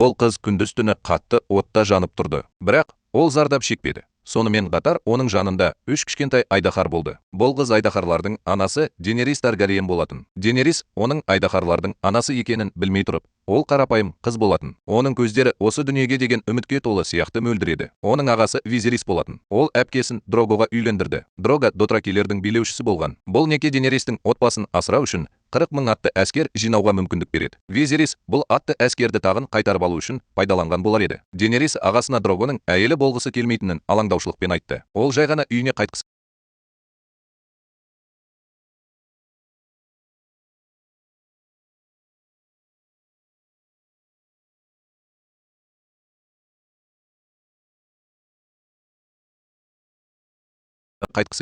Ол қыз күндіз-түні қатты отта жанып тұрды, бірақ ол зардап шекпеді. Сонымен қатар оның жанында 3 кішкентай айдаһар болды. Бұл қыз айдаһарлардың анасы Денерис Таргариен болатын. Денерис оның айдаһарлардың анасы екенін білмей тұрып, ол қарапайым қыз болатын. Оның көздері осы дүниеге деген үмітке толы сияқты мөлдіреді. Оның ағасы Визерис болатын. Ол әпкесін Дрогоға үйлендірді. Дрого дотракилердің билеушісі болған. Бұл неке Денеристің отбасын асырау үшін 40 000 атты әскер жинауға мүмкіндік береді. Визерис бұл атты әскерді тағын қайтарып алу үшін пайдаланған болар еді. Денерис ағасына Дрогоның әйелі болғысы келмейтінін алаңдаушылықпен айтты. Ол жай ғана үйіне қайтқысы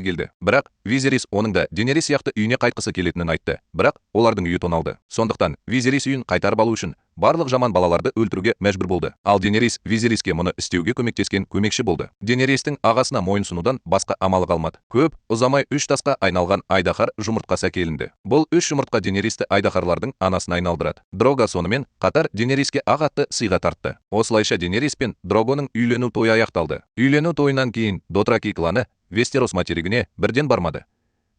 келді. Бірақ Визерис оның да Денерис сияқты үйіне қайтқысы келетінін айтты. Бірақ олардың үйі тоналды. Сондықтан Визерис үйін қайтарып алу үшін барлық жаман балаларды өлтіруге мәжбүр болды. Ал Денерис Визериске мұны істеуге көмектескен көмекші болды. Денеристің ағасына мойынсынудан басқа амалы қалмады. Көп ұзамай 3 тасқа айналған айдаһар жұмыртқасы әкелінді. Бұл 3 жұмыртқа Денеристі айдаһарлардың анасын айналдырады. Дрого сонымен қатар Денериске ақ атты сыйға тартты. Осылайша Денерис пен Дрогоның үйлену тойы аяқталды. Үйлену тойынан кейін Дотраки кланы Вестерос материгіне бірден бармады.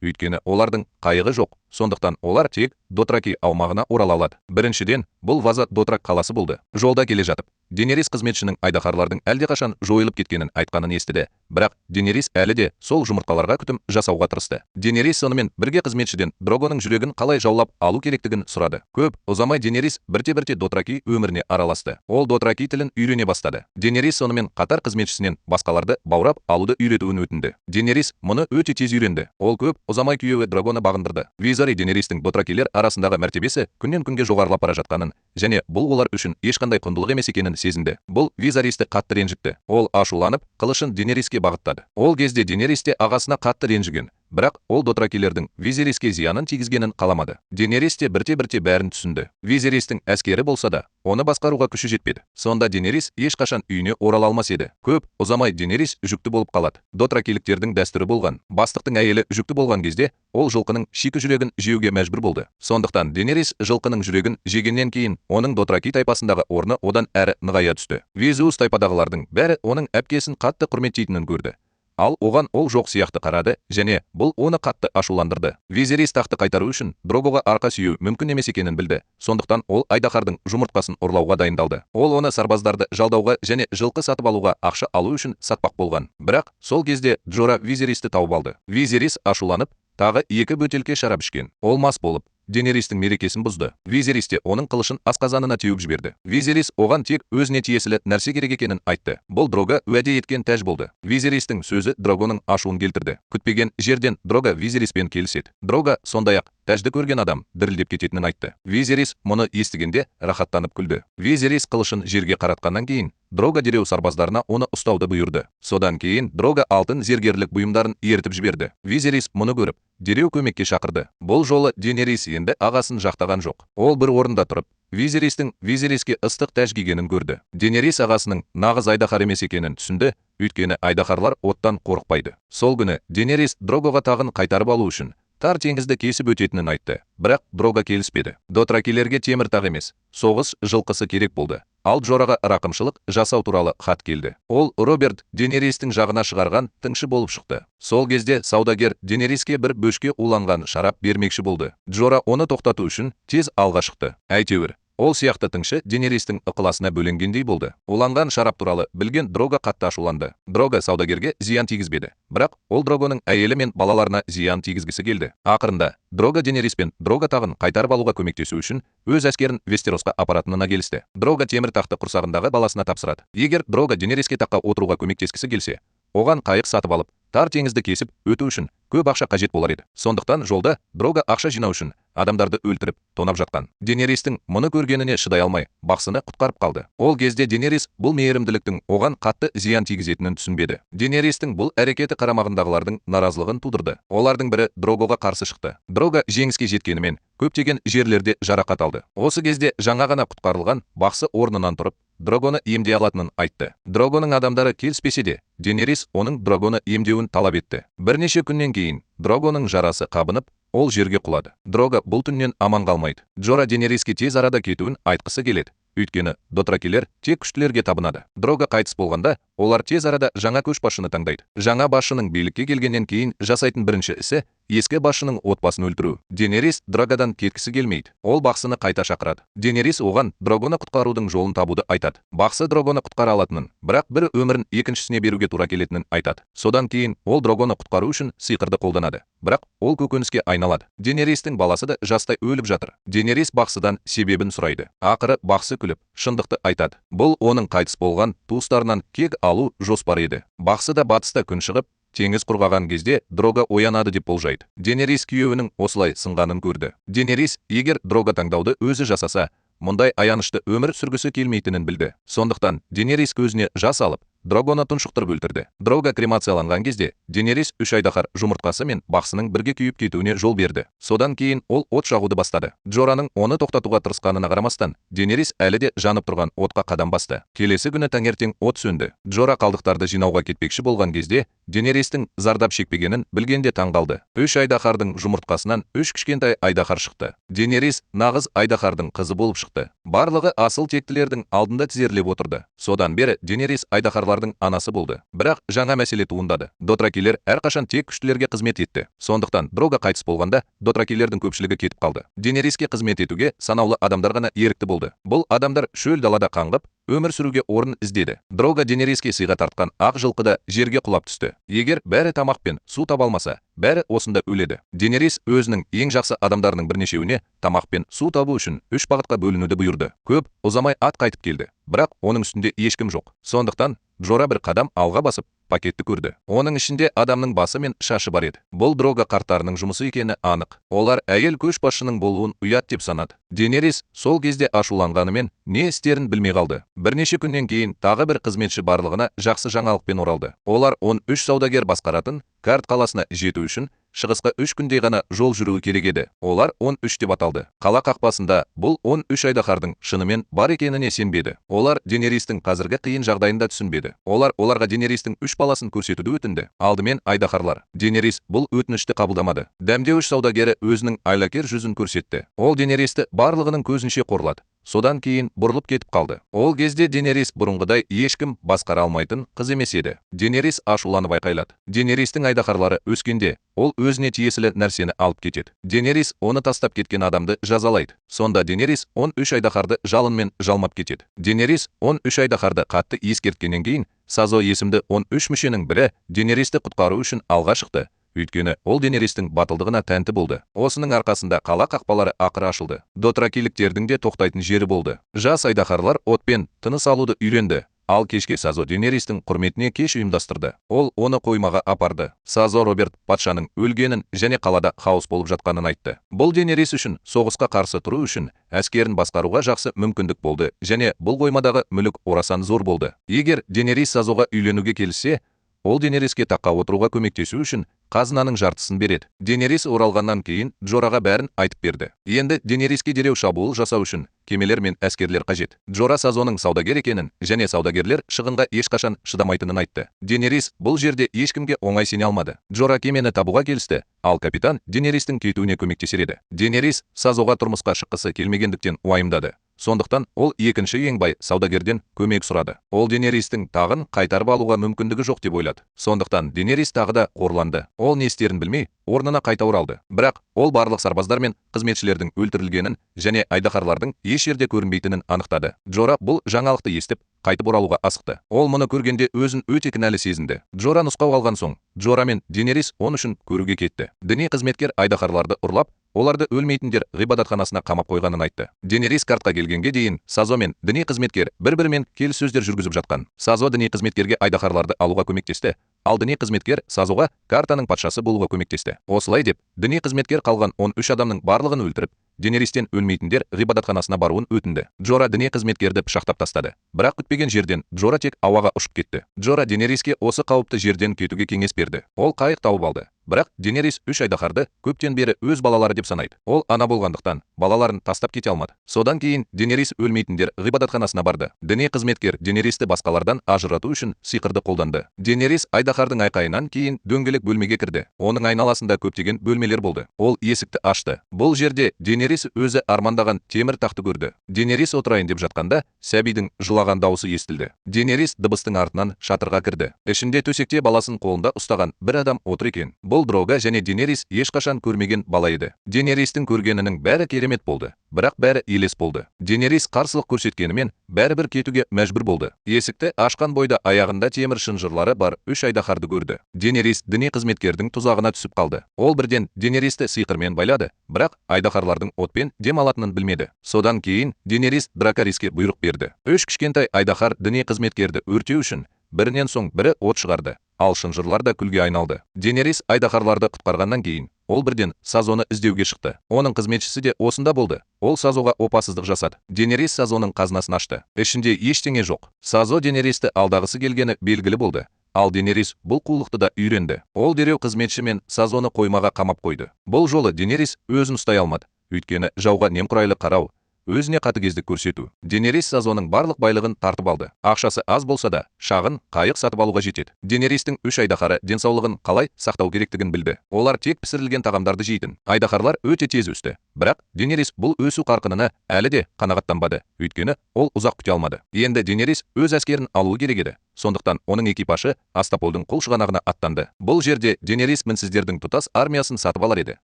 Өйткені олардың қайығы жоқ, сондықтан олар тек Дотраки аумағына орала алады. Біріншіден, бұл Ваза Дотрак қаласы болды. Жолда келе жатып, Денерис қызметшінің айдаһарлардың әлдеқашан жойылып кеткенін айтқанын естіді. Бірақ Денерис әлі де сол жұмыртқаларға күтім жасауға тырысты. Денерис сонымен бірге қызметшіден Дрогоның жүрегін қалай жаулап алу керектігін сұрады. Көп ұзамай Денерис бірте-бірте Дотраки өміріне араласты. Ол Дотраки тілін үйрене бастады. Денерис сонымен қатар қызметшісінен басқаларды баурап алуды үйретуін өтінді. Денерис мұны өте тез үйренді. Ол көп ұзамай күйеуі Дрогоны бағындырды. Визари Денеристің Дотракилер арасындағы мәртебесі күннен күнге жоғарылап бара жатқанын, және бұл олар үшін ешқандай құндылық емес екенін сезінді. Бұл Визаристі қатты ренжітті. Ол ашуланып, қылышын Денериске бағыттады. Ол кезде Денерис те ағасына қатты ренжіген. Бірақ ол Дотракилердің Визериске зиянын тигізгенін қаламады. Денерис те бірте-бірте бәрін түсінді. Визеристің әскері болса да, оны басқаруға күші жетпеді. Сонда Денерис ешқашан үйіне орала алмас еді. Көп ұзамай Денерис жүкті болып қалады. Дотракиліктердің дәстүрі болған. Бастықтың әйелі жүкті болған кезде, ол жылқының шикі жүрегін жеуге мәжбүр болды. Сондықтан Денерис жылқының жүрегін жегеннен кейін, оның Дотраки тайпасындағы орны одан әрі нығая түсті. Везеус тайпадағылардың бәрі оның әпкесін қатты құрметтейтінін көрді. Ал оған ол жоқ сияқты қарады, және бұл оны қатты ашуландырды. Визерис тақты қайтару үшін Дрогоға арқа сүйеу мүмкін емес екенін білді. Сондықтан ол айдаһардың жұмыртқасын ұрлауға дайындалды. Ол оны сарбаздарды жалдауға және жылқы сатып алуға ақша алу үшін сатпақ болған. Бірақ сол кезде Джора Визеристі тауып алды. Визерис ашуланып, тағы 2 бөтелке шарап ішкен. Ол мас болып Денеристің мерекесін бұзды. Визерис те оның қылышын асқазанына теуіп жіберді. Визерис оған тек өзіне тиесілі нәрсе керек екенін айтты. Бұл Дрого уәде еткен тәж болды. Визеристің сөзі Дрогоның ашуын келтірді. Күтпеген жерден Дрого Визериспен келіседі. Дрого сондай-ақ тәжді көрген адам дірілдеп кететінін айтты. Визерис мұны естігенде рахаттанып күлді. Визерис қылышын жерге қаратқаннан кейін Дрого дереу сарбаздарына оны ұстауды бұйырды. Содан кейін Дрого алтын зергерлік бұйымдарын ертіп жіберді. Визерис мұны көріп, дереу көмекке шақырды. Бұл жолы Денерис енді ағасын жақтаған жоқ. Ол бір орында тұрып, Визеристің Визериске ыстық тәж кигенін көрді. Денерис ағасының нағыз айдаһар емес екенін түсінді, өйткені айдаһарлар оттан қорықпайды. Сол күні Денерис Дрогоға тағын қайтарып алу үшін тар теңізді кесіп өтетінін айтты. Бірақ Дрого келіспеді. Дотракилерге темір тақ емес, соғыс жылқысы керек болды. Ал Джораға рақымшылық жасау туралы хат келді. Ол Роберт Денеристің жағына шығарған тыңшы болып шықты. Сол кезде саудагер Денериске бір бөшке уланған шарап бермекші болды. Джора оны тоқтату үшін тез алға шықты. Әйтеуір, ол сияқты тыңшы Денеристің ықыласына бөленгендей болды. Уланған шарап туралы білген Дрого қатты ашуланды. Дрого саудагерге зиян тигізбеді. Бірақ ол Дрогоның әйелі мен балаларына зиян тигізгісі келді. Ақырында Дрого Денерис пен Дрого тағын қайтарып алуға көмектесу үшін өз әскерін Вестеросқа апаратынына келісті. Дрого темір тақты құрсағындағы баласына тапсырады. Егер Дрого Денериске таққа отыруға көмектескісі келсе, оған қайық сатып алып, тар теңізді кесіп өту үшін көп ақша қажет болар еді. Сондықтан жолда Дрого ақша жинау үшін адамдарды өлтіріп, тонап жатқан. Денеристің мұны көргеніне шыдай алмай, бақсыны құтқарып қалды. Ол кезде Денерис бұл мейірімділіктің оған қатты зиян тигізетінін түсінбеді. Денеристің бұл әрекеті қарамағындағылардың наразылығын тудырды. Олардың бірі Дрогоға қарсы шықты. Дрого жеңіске жеткенімен көптеген жерлерде жарақат алды. Осы кезде жаңа ғана құтқарылған бақсы орнынан тұрып, Дрогоны емдей алатынын айтты. Дрогоның адамдары келіспесе де, Денерис оның Дрогоны емдеуін талап етті. Бірнеше күннен кейін Дрогоның жарасы қабынып, ол жерге құлады. Дрого бұл түннен аман қалмайды. Джора Денериске тез арада кетуін айтқысы келеді. Өйткені дотракилер тек күштілерге табынады. Дрога қайтыс болғанда, олар тез арада жаңа көшбасшыны таңдайды. Жаңа басшының билікке келгеннен кейін жасайтын бірінші ісі ескі басшының отбасын өлтіру. Денерис Драгодан кеткісі келмейді. Ол бақсыны қайта шақырады. Денерис оған Дрогоны құтқарудың жолын табуды айтады. Бақсы Дрогоны құтқара алатынын, бірақ бір өмірін екіншісіне беруге тура келетінін айтады. Содан кейін ол Дрогоны құтқару үшін сиқырды қолданады. Бірақ ол көкөніске айналады. Денеристің баласы да жастай өліп жатыр. Денерис бақсыдан себебін сұрайды. Ақыры бақсы күліп, шындықты айтады. Бұл оның қайтыс болған туыстарынан кек алу жоспары еді. Бақсы да батыста күн шығып, теңіз құрғаған кезде Дрога оянады деп болжайды. Денерис күйеуінің осылай сынғанын көрді. Денерис, егер Дрога таңдауды өзі жасаса, мұндай аянышты өмір сүргісі келмейтінін білді. Сондықтан Денерис көзіне жас алып, Дрогоны тұншықтырып өлтірді. Дрога кремацияланған кезде Денерис 3 айдаһар жұмыртқасы мен бақсының бірге күйіп кетуіне жол берді. Содан кейін ол от жағуды бастады. Джораның оны тоқтатуға тырысқанына қарамастан, Денерис әлі де жанып тұрған отқа қадам басты. Келесі күні таңертең от сөнді. Джора қалдықтарды жинауға кетпекші болған кезде, Денеристің зардап шекпегенін білгенде таңғалды. 3 айдаһардың жұмыртқасынан 3 кішкентай айдаһар шықты. Денерис нағыз айдаһардың қызы болып шықты. Барлығы асыл тектілердің алдында тізерлеп отырды. Содан бері Денерис айдаһарлардың анасы болды. Бірақ жаңа мәселе туындады. Дотракилер әрқашан тек күштілерге қызмет етті. Сондықтан Дрога қайтыс болғанда дотракилердің көпшілігі кетіп қалды. Денериске қызмет етуге санаулы адамдар ғана ерікті болды. Бұл адамдар шөл далада қаңғып, өмір сүруге орын іздеді. Дрога Денериске сыйға тартқан ақ жылқыда жерге құлап түсті. Егер бәрі тамақ пен су таба алмаса, бәрі осында өледі. Денерис өзінің ең жақсы адамдарының бірнешеуіне тамақ пен су табу үшін 3 бағытқа бөлінуді бұйырды. Көп ұзамай ат қайтып келді. Бірақ оның үстінде ешкім жоқ. Сондықтан Джора бір қадам алға басып, пакетті көрді. Оның ішінде адамның басы мен шашы бар еді. Бұл Дрога қарттарының жұмысы екені анық. Олар әйел көшбасшының болуын ұят деп санады. Денерис сол кезде ашуланғанымен не істерін білмей қалды. Бірнеше күннен кейін тағы бір қызметші барлығына жақсы жаңалықпен оралды. Олар 13 саудагер басқаратын Карт қаласына жету үшін шығысқа 3 күндей ғана жол жүруі керек еді. Олар 13 деп аталды. Қала қақпасында бұл 13 айдаһардың шынымен бар екеніне сенбеді. Олар Денеристің қазіргі қиын жағдайында түсінбеді. Оларға Денеристің 3 баласын көрсетуді өтінді. Алдымен айдаһарлар. Денерис бұл өтінішті қабылдамады. Дәмдеуіш саудагері өзінің айлакер жүзін көрсетті. Ол Денеристі барлығының көзінше қорлады. Содан кейін бұрылып кетіп қалды. Ол кезде Денерис бұрынғыдай ешкім басқара алмайтын қыз емес еді. Денерис ашуланып айқайлады. Денеристің айдаһарлары өскенде, ол өзіне тиесілі нәрсені алып кетеді. Денерис оны тастап кеткен адамды жазалайды. Сонда Денерис 13 айдаһарды жалынмен жалмап кетеді. Денерис 13 айдаһарды қатты ескерткеннен кейін, Сазо есімді 13 мүшенің бірі Денеристі құтқару үшін алға шықты. Өйткені ол Денеристің батылдығына тәнті болды. Осының арқасында қала қақпалары ақыры ашылды. Дотракиліктердің де тоқтайтын жері болды. Жас айдаһарлар отпен тыныс алуды үйренді. Ал кешке Сазо Денеристің құрметіне кеш ұйымдастырды. Ол оны қоймаға апарды. Сазо Роберт патшаның өлгенін және қалада хаос болып жатқанын айтты. Бұл Денерис үшін соғысқа қарсы тұру үшін әскерін басқаруға жақсы мүмкіндік болды және бұл қоймадағы мүлік орасан зор болды. Егер Денерис Сазоға үйленуге келсе, ол Денериске таққа отыруға көмектесу үшін қазынаның жартысын береді. Денерис оралғаннан кейін Джораға бәрін айтып берді. Енді Денериске дереу шабуыл жасау үшін кемелер мен әскерлер қажет. Джора Сазоның саудагер екенін және саудагерлер шығынға ешқашан шыдамайтынын айтты. Денерис бұл жерде ешкімге оңай сене алмады. Джора кемені табуға келісті, ал капитан Денеристің кетуіне көмектесер еді. Денерис Сазоға тұрмысқа шыққысы келмегендіктен уайымдады. Сондықтан ол екінші ең бай саудагерден көмек сұрады. Ол Денеристің тағын қайтарып алуға мүмкіндігі жоқ деп ойлады. Сондықтан Денерис тағы да қорланды. Ол не істерін білмей, орнына қайта оралды. Бірақ ол барлық сарбаздар мен қызметшілердің өлтірілгенін және айдаһарлардың еш жерде көрінбейтінін анықтады. Джора бұл жаңалықты естіп, қайтып оралуға асықты. Ол мұны көргенде өзін өте кінәлі сезінді. Джора нұсқау алған соң, Джора мен Денерис он үшін көруге кетті. Діни қызметкер айдаһарларды ұрлап, оларды өлмейтіндер ғибадатханасына қамап қойғанын айтты. Денерис картқа келгенге дейін Сазо мен діни қызметкер бір-бірімен келіссөздер жүргізіп жатқан. Сазо діни қызметкерге айдаһарларды алуға көмектесті, ал діни қызметкер Сазоға картаның патшасы болуға көмектесті. Осылай деп, діни қызметкер қалған 13 адамның барлығын өлтіріп, Денеристен өлмейтіндер ғибадатханасына баруын өтінді. Джора діни қызметкерді пышақтап тастады. Бірақ күтпеген жерден Джора тек ауаға ұшып кетті. Джора Денериске осы қауіпті жерден кетуге кеңес берді. Ол қайық тауып алды. Бірақ Денерис үш айдаһарды көптен бері өз балалары деп санайды. Ол ана болғандықтан балаларын тастап кете алмады. Содан кейін Денерис өлмейтіндер ғибадатханасына барды. Діни қызметкер Денеристі басқалардан ажырату үшін сиқырды қолданды. Денерис айдаһардың айқайынан кейін дөңгелек бөлмеге кірді. Оның айналасында көптеген бөлмелер болды. Ол есікті ашты. Бұл жерде Денерис өзі армандаған темір тақты көрді. Денерис отырайын деп жатқанда сәбидің жылаған дауысы естілді. Денерис дыбыстың артынан шатырға кірді. Ішінде төсекте баласын қолында ұстаған бір адам отыр екен. Бұл Дрога және Денерис ешқашан көрмеген бала еді. Денеристің көргенінің бәрі керемет болды, бірақ бәрі елес болды. Денерис қарсылық көрсеткенімен бәрібір кетуге мәжбүр болды. Есікті ашқан бойда аяғында темір шынжырлары бар үш айдаһарды көрді. Денерис діни қызметкердің тұзағына түсіп қалды. Ол бірден Денеристі сиқырмен байлады, бірақ айдаһарлардың отпен дем алатынын білмеді. Содан кейін Денерис Дракариске бұйрық берді. Үш кішкентай айдаһар діни қызметкерді өртеу үшін бірінен соң бірі от шығарды, ал шынжырлар да күлге айналды. Денерис айдаһарларды құтқарғаннан кейін ол бірден Сазоны іздеуге шықты. Оның қызметшісі де осында болды. Ол Сазоға опасыздық жасады. Денерис Сазоның қазынасын ашты. Ішінде ештеңе жоқ. Сазо Денеристі алдағысы келгені белгілі болды. Ал Денерис бұл қулықты да үйренді. Ол дереу қызметші мен Сазоны қоймаға қамап қойды. Бұл жолы Денерис өзін ұстай алмады. Өйткені жауға немқұрайлы қарау, өзіне қатыгездік көрсету. Денерис Сазоның барлық байлығын тартып алды. Ақшасы аз болса да, шағын қайық сатып алуға жетеді. Денеристің үш айдаһары денсаулығын қалай сақтау керектігін білді. Олар тек пісірілген тағамдарды жейтін. Айдаһарлар өте тез өсті. Бірақ Денерис бұл өсу қарқынына әлі де қанағаттанбады. Өйткені ол ұзақ күте алмады. Енді Денерис өз әскерін алуы керек еді. Сондықтан оның экипажы Астаполдың қолшығанағына аттанды. Бұл жерде Денерис мінсіздердің тұтас армиясын сатып алар еді.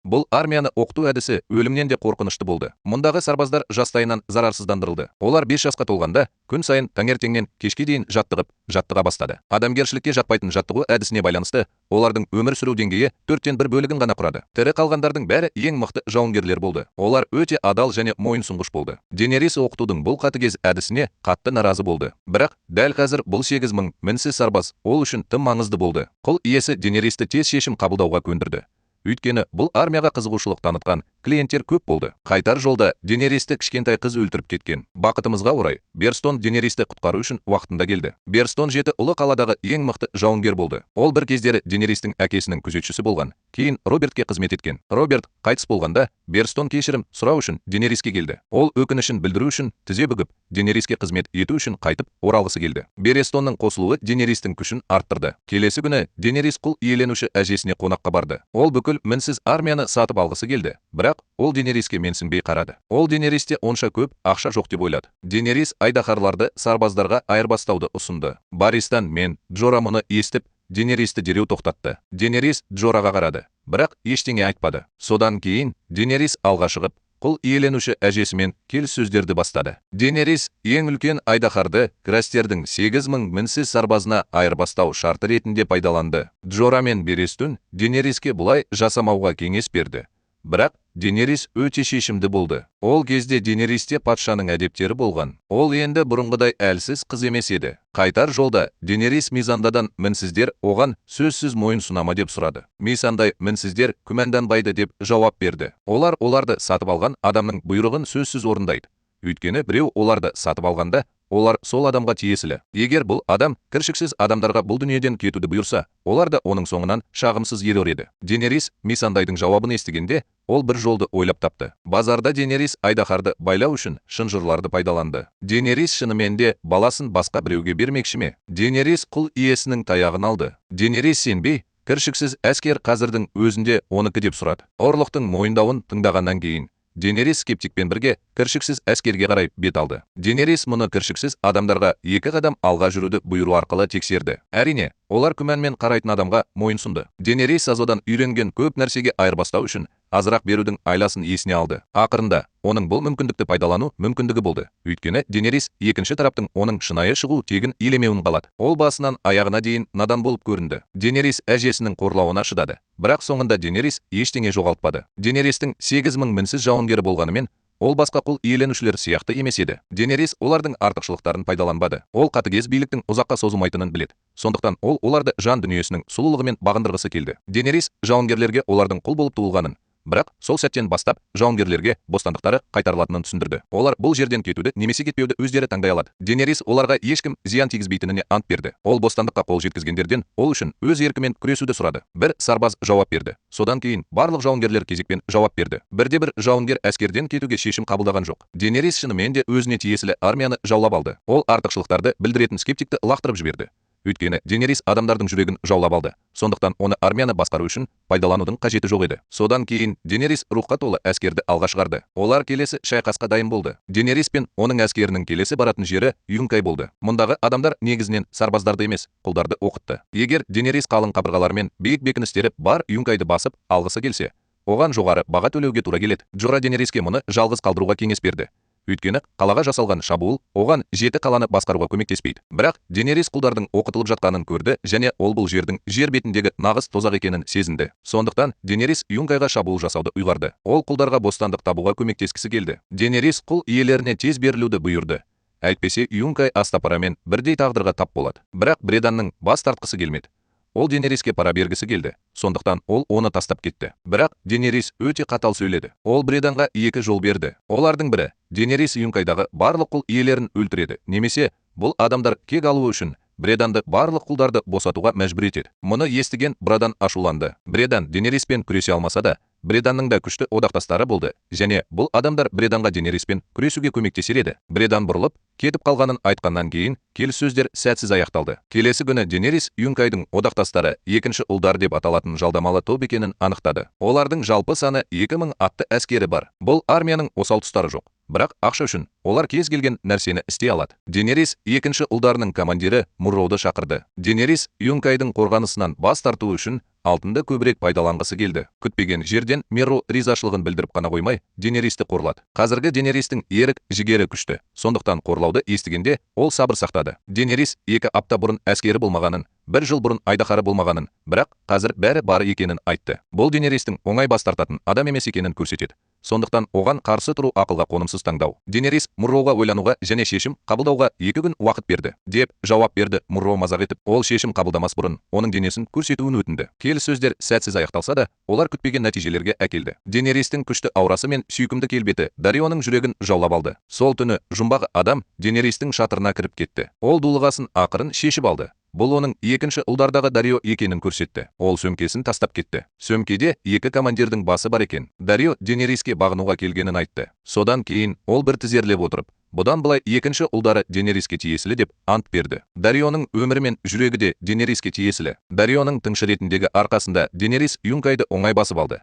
Бұл армияны оқыту әдісі өлімнен де қорқынышты болды. Мұндағы сарбаздар жастайынан зарарсыздандырылды. Олар 5 жасқа толғанда күн сайын таңертеңнен кешке дейін жаттыға бастады. Адамгершілікке жатпайтын жаттығу әдісіне байланысты олардың өмір сүру деңгейі 4-тен 1 бөлігін ғана құрады. Тірі қалғандардың бәрі ең мықты жауынгерлер болды. Олар өте адал және мойынсұнғыш болды. Денерис оқытудың бұл қатыгез әдісіне қатты наразы болды. Бірақ дәл қазір бұл 8000 мінсіз сарбаз ол үшін тым маңызды болды. Құл иесі Денеристі тез шешім қабылдауға көндірді. Өйткені бұл армияға қызығушылық танытқан клиенттер көп болды. Қайтар жолда Денеристі кішкентай қыз өлтіріп кеткен. Бақытымызға орай, Берстон Денеристі құтқару үшін уақытында келді. Берстон 7 ұлы қаладағы ең мықты жауынгер болды. Ол бір кездері Денеристің әкесінің күзетшісі болған. Кейін Робертке қызмет еткен. Роберт қайтыс болғанда Берстон кешірім сұрау үшін Денериске келді. Ол өкінішін білдіру үшін тізе бүгіп, Денериске қызмет ету үшін қайтып оралғысы келді. Берстонның қосылуы Денеристің күшін арттырды. Келесі күні Денерис құл иеленуші әжесіне қонаққа барды. Ол бүкіл мінсіз армияны сатып алғысы келді. Бірақ ол Денериске менсінбей қарады. Ол Денеристе онша көп ақша жоқ деп ойлады. Денерис айдаһарларды сарбаздарға айырбастауды ұсынды. Баристан мен Джора мұны естіп, Денеристі дереу тоқтатты. Денерис Джораға қарады, бірақ ештеңе айтпады. Содан кейін Денерис алға шығып, құл иеленуші әжесімен келіссөздерді бастады. Денерис ең үлкен айдаһарды Крастердің 8000 мінсіз сарбазына айырбастау шарты ретінде пайдаланды. Джора мен Берестун Денериске бұлай жасамауға кеңес берді. Бірақ Денерис өте шешімді болды. Ол кезде Денеристе патшаның әдептері болған. Ол енді бұрынғыдай әлсіз қыз емес еді. Қайтар жолда Денерис Мизандадан мінсіздер оған сөзсіз мойынсұна ма деп сұрады. Мизандай мінсіздер күмәнданбайды деп жауап берді. Олар оларды сатып алған адамның бұйрығын сөзсіз орындайды. Өйткені біреу оларды сатып алғанда, олар сол адамға тиесілі. Егер бұл адам кіршіксіз адамдарға бұл дүниеден кетуді бұйырса, олар да оның соңынан шағымсыз ерер еді. Денерис Мисандайдың жауабын естігенде, ол бір жолды ойлап тапты. Базарда Денерис айдаһарды байлау үшін шынжырларды пайдаланды. Денерис шынымен де баласын басқа біреуге бермекші ме? Денерис құл иесінің таяғын алды. Денерис сенбей, кіршіксіз әскер қазірдің өзінде оныкі деп сұрады. Орлықтың мойындауын тыңдағаннан кейін Денерис скептикпен бірге кіршіксіз әскерге қарай бет алды. Денерис мұны кіршіксіз адамдарға 2 қадам алға жүруді бұйыру арқылы тексерді. Әрине, олар күмәнмен қарайтын адамға мойынсұнды. Денерис Сазодан үйренген көп нәрсеге айырбастау үшін азырақ берудің айласын есіне алды. Ақырында оның бұл мүмкіндікті пайдалану мүмкіндігі болды. Өйткені Денерис екінші тараптың оның шынайы шығу тегін елемеуін қалады. Ол басынан аяғына дейін надан болып көрінді. Денерис әжесінің қорлауына шыдады. Бірақ соңында Денерис ештеңе жоғалтпады. Денеристің 8000 мінсіз жауынгері болғанымен, ол басқа құл иеленушілер сияқты емес еді. Денерис олардың артықшылықтарын пайдаланбады. Ол қатыгез биліктің ұзаққа созылмайтынын біледі. Сондықтан ол оларды жан дүниесінің сұлулығымен бағындырғысы келді. Денерис жауынгерлерге олардың құл болып туылғанын, бірақ сол сәттен бастап жауынгерлерге бостандықтары қайтарылатынын түсіндірді. Олар бұл жерден кетуді немесе кетпеуді өздері таңдай алады. Денерис оларға ешкім зиян тигізбейтініне ант берді. Ол бостандыққа қол жеткізгендерден ол үшін өз еркімен күресуді сұрады. Бір сарбаз жауап берді. Содан кейін барлық жауынгерлер кезекпен жауап берді. Бірде-бір жауынгер әскерден кетуге шешім қабылдаған жоқ. Денерис шынымен де өзіне тиесілі армияны жаулап алды. Ол артықшылықтарды білдіретін скептикті лақтырып жіберді. Өйткені Денерис адамдардың жүрегін жаулап алды. Сондықтан оны армияны басқару үшін пайдаланудың қажеті жоқ еді. Содан кейін Денерис рухқа толы әскерді алға шығарды. Олар келесі шайқасқа дайын болды. Денерис пен оның әскерінің келесі баратын жері Юнкай болды. Мұндағы адамдар негізінен сарбаздарды емес, құлдарды оқытты. Егер Денерис қалың қабырғалармен биік бекіністері бар Юнкайды басып алғысы келсе, оған жоғары баға төлеуге тура келеді. Джора Денериске мұны жалғыз қалдыруға кеңес берді. Өйткені қалаға жасалған шабуыл оған 7 қаланы басқаруға көмектеспейді. Бірақ Денерис құлдардың оқытылып жатқанын көрді және ол бұл жердің жер бетіндегі нағыз тозақ екенін сезінді. Сондықтан Денерис Юнкайға шабуыл жасауды ұйғарды. Ол құлдарға бостандық табуға көмектескісі келді. Денерис құл иелеріне тез берілуді бұйырды. Әйтпесе Юнкай астапарамен бірдей тағдырға тап болады. Бірақ Бреданның бас тартқысы келмеді. Ол Денериске пара бергісі келді. Сондықтан ол оны тастап кетті. Бірақ Денерис өте қатал сөйледі. Ол Бреданға 2 жол берді. Олардың бірі Денерис Юнкайдағы барлық құл иелерін өлтіреді, немесе бұл адамдар кек алуы үшін Бреданды барлық құлдарды босатуға мәжбүр етеді. Мұны естіген Брадан ашуланды. Бредан Денериспен күресе алмаса да, Бреданның да күшті одақтастары болды, және бұл адамдар Бреданға Денериспен күресуге көмектесер еді. Бредан бұрылып, кетіп қалғанын айтқаннан кейін келіссөздер сәтсіз аяқталды. Келесі күні Денерис Юнкайдың одақтастары екінші ұлдар деп аталатын жалдамалы топ екенін анықтады. Олардың жалпы саны 2000 атты әскері бар. Бұл армияның осал тұстары жоқ. Бірақ ақша үшін олар кез келген нәрсені істей алады. Денерис екінші ұлдарының командирі Мурроуды шақырды. Денерис Юнкайдың қорғанысынан бас тарту үшін алтынды көбірек пайдаланғысы келді. Күтпеген жерден Мурроу ризашылығын білдіріп қана қоймай, Денеристі қорлады. Қазіргі Денеристің ерік жігері күшті. Сондықтан қорлауды естігенде ол сабыр сақтады. Денерис 2 апта бұрын әскері болмағанын, 1 жыл бұрын айдаһары болмағанын, бірақ қазір бәрі бары екенін айтты. Бұл Денеристің оңай бас тартатын адам емес екенін көрсетеді. Сондықтан оған қарсы тұру ақылға қонымсыз таңдау. Денерис Мурроуға ойлануға және шешім қабылдауға 2 күн уақыт берді, деп жауап берді Мурроу мазақ етіп. Ол шешім қабылдамас бұрын оның денесін көрсетуін өтінді. Келіссөздер сәтсіз аяқталса да, олар күтпеген нәтижелерге әкелді. Денеристің күшті аурасы мен сүйкімді келбеті Дарионың жүрегін жаулап алды. Сол түні жұмбақ адам Денеристің шатырына кіріп кетті. Ол дулығасын ақырын шешіп алды. Бұл оның екінші ұлдардағы Дарио екенін көрсетті. Ол сөмкесін тастап кетті. Сөмкеде 2 командирдің басы бар екен. Дарио Денериске бағынуға келгенін айтты. Содан кейін ол бір тізерлеп отырып, бұдан былай екінші ұлдары Денериске тиесілі деп ант берді. Дарионың өмірі мен жүрегі де Денериске тиесілі. Дарионың тыңшы ретіндегі арқасында Денерис Юнкайды оңай басып алды.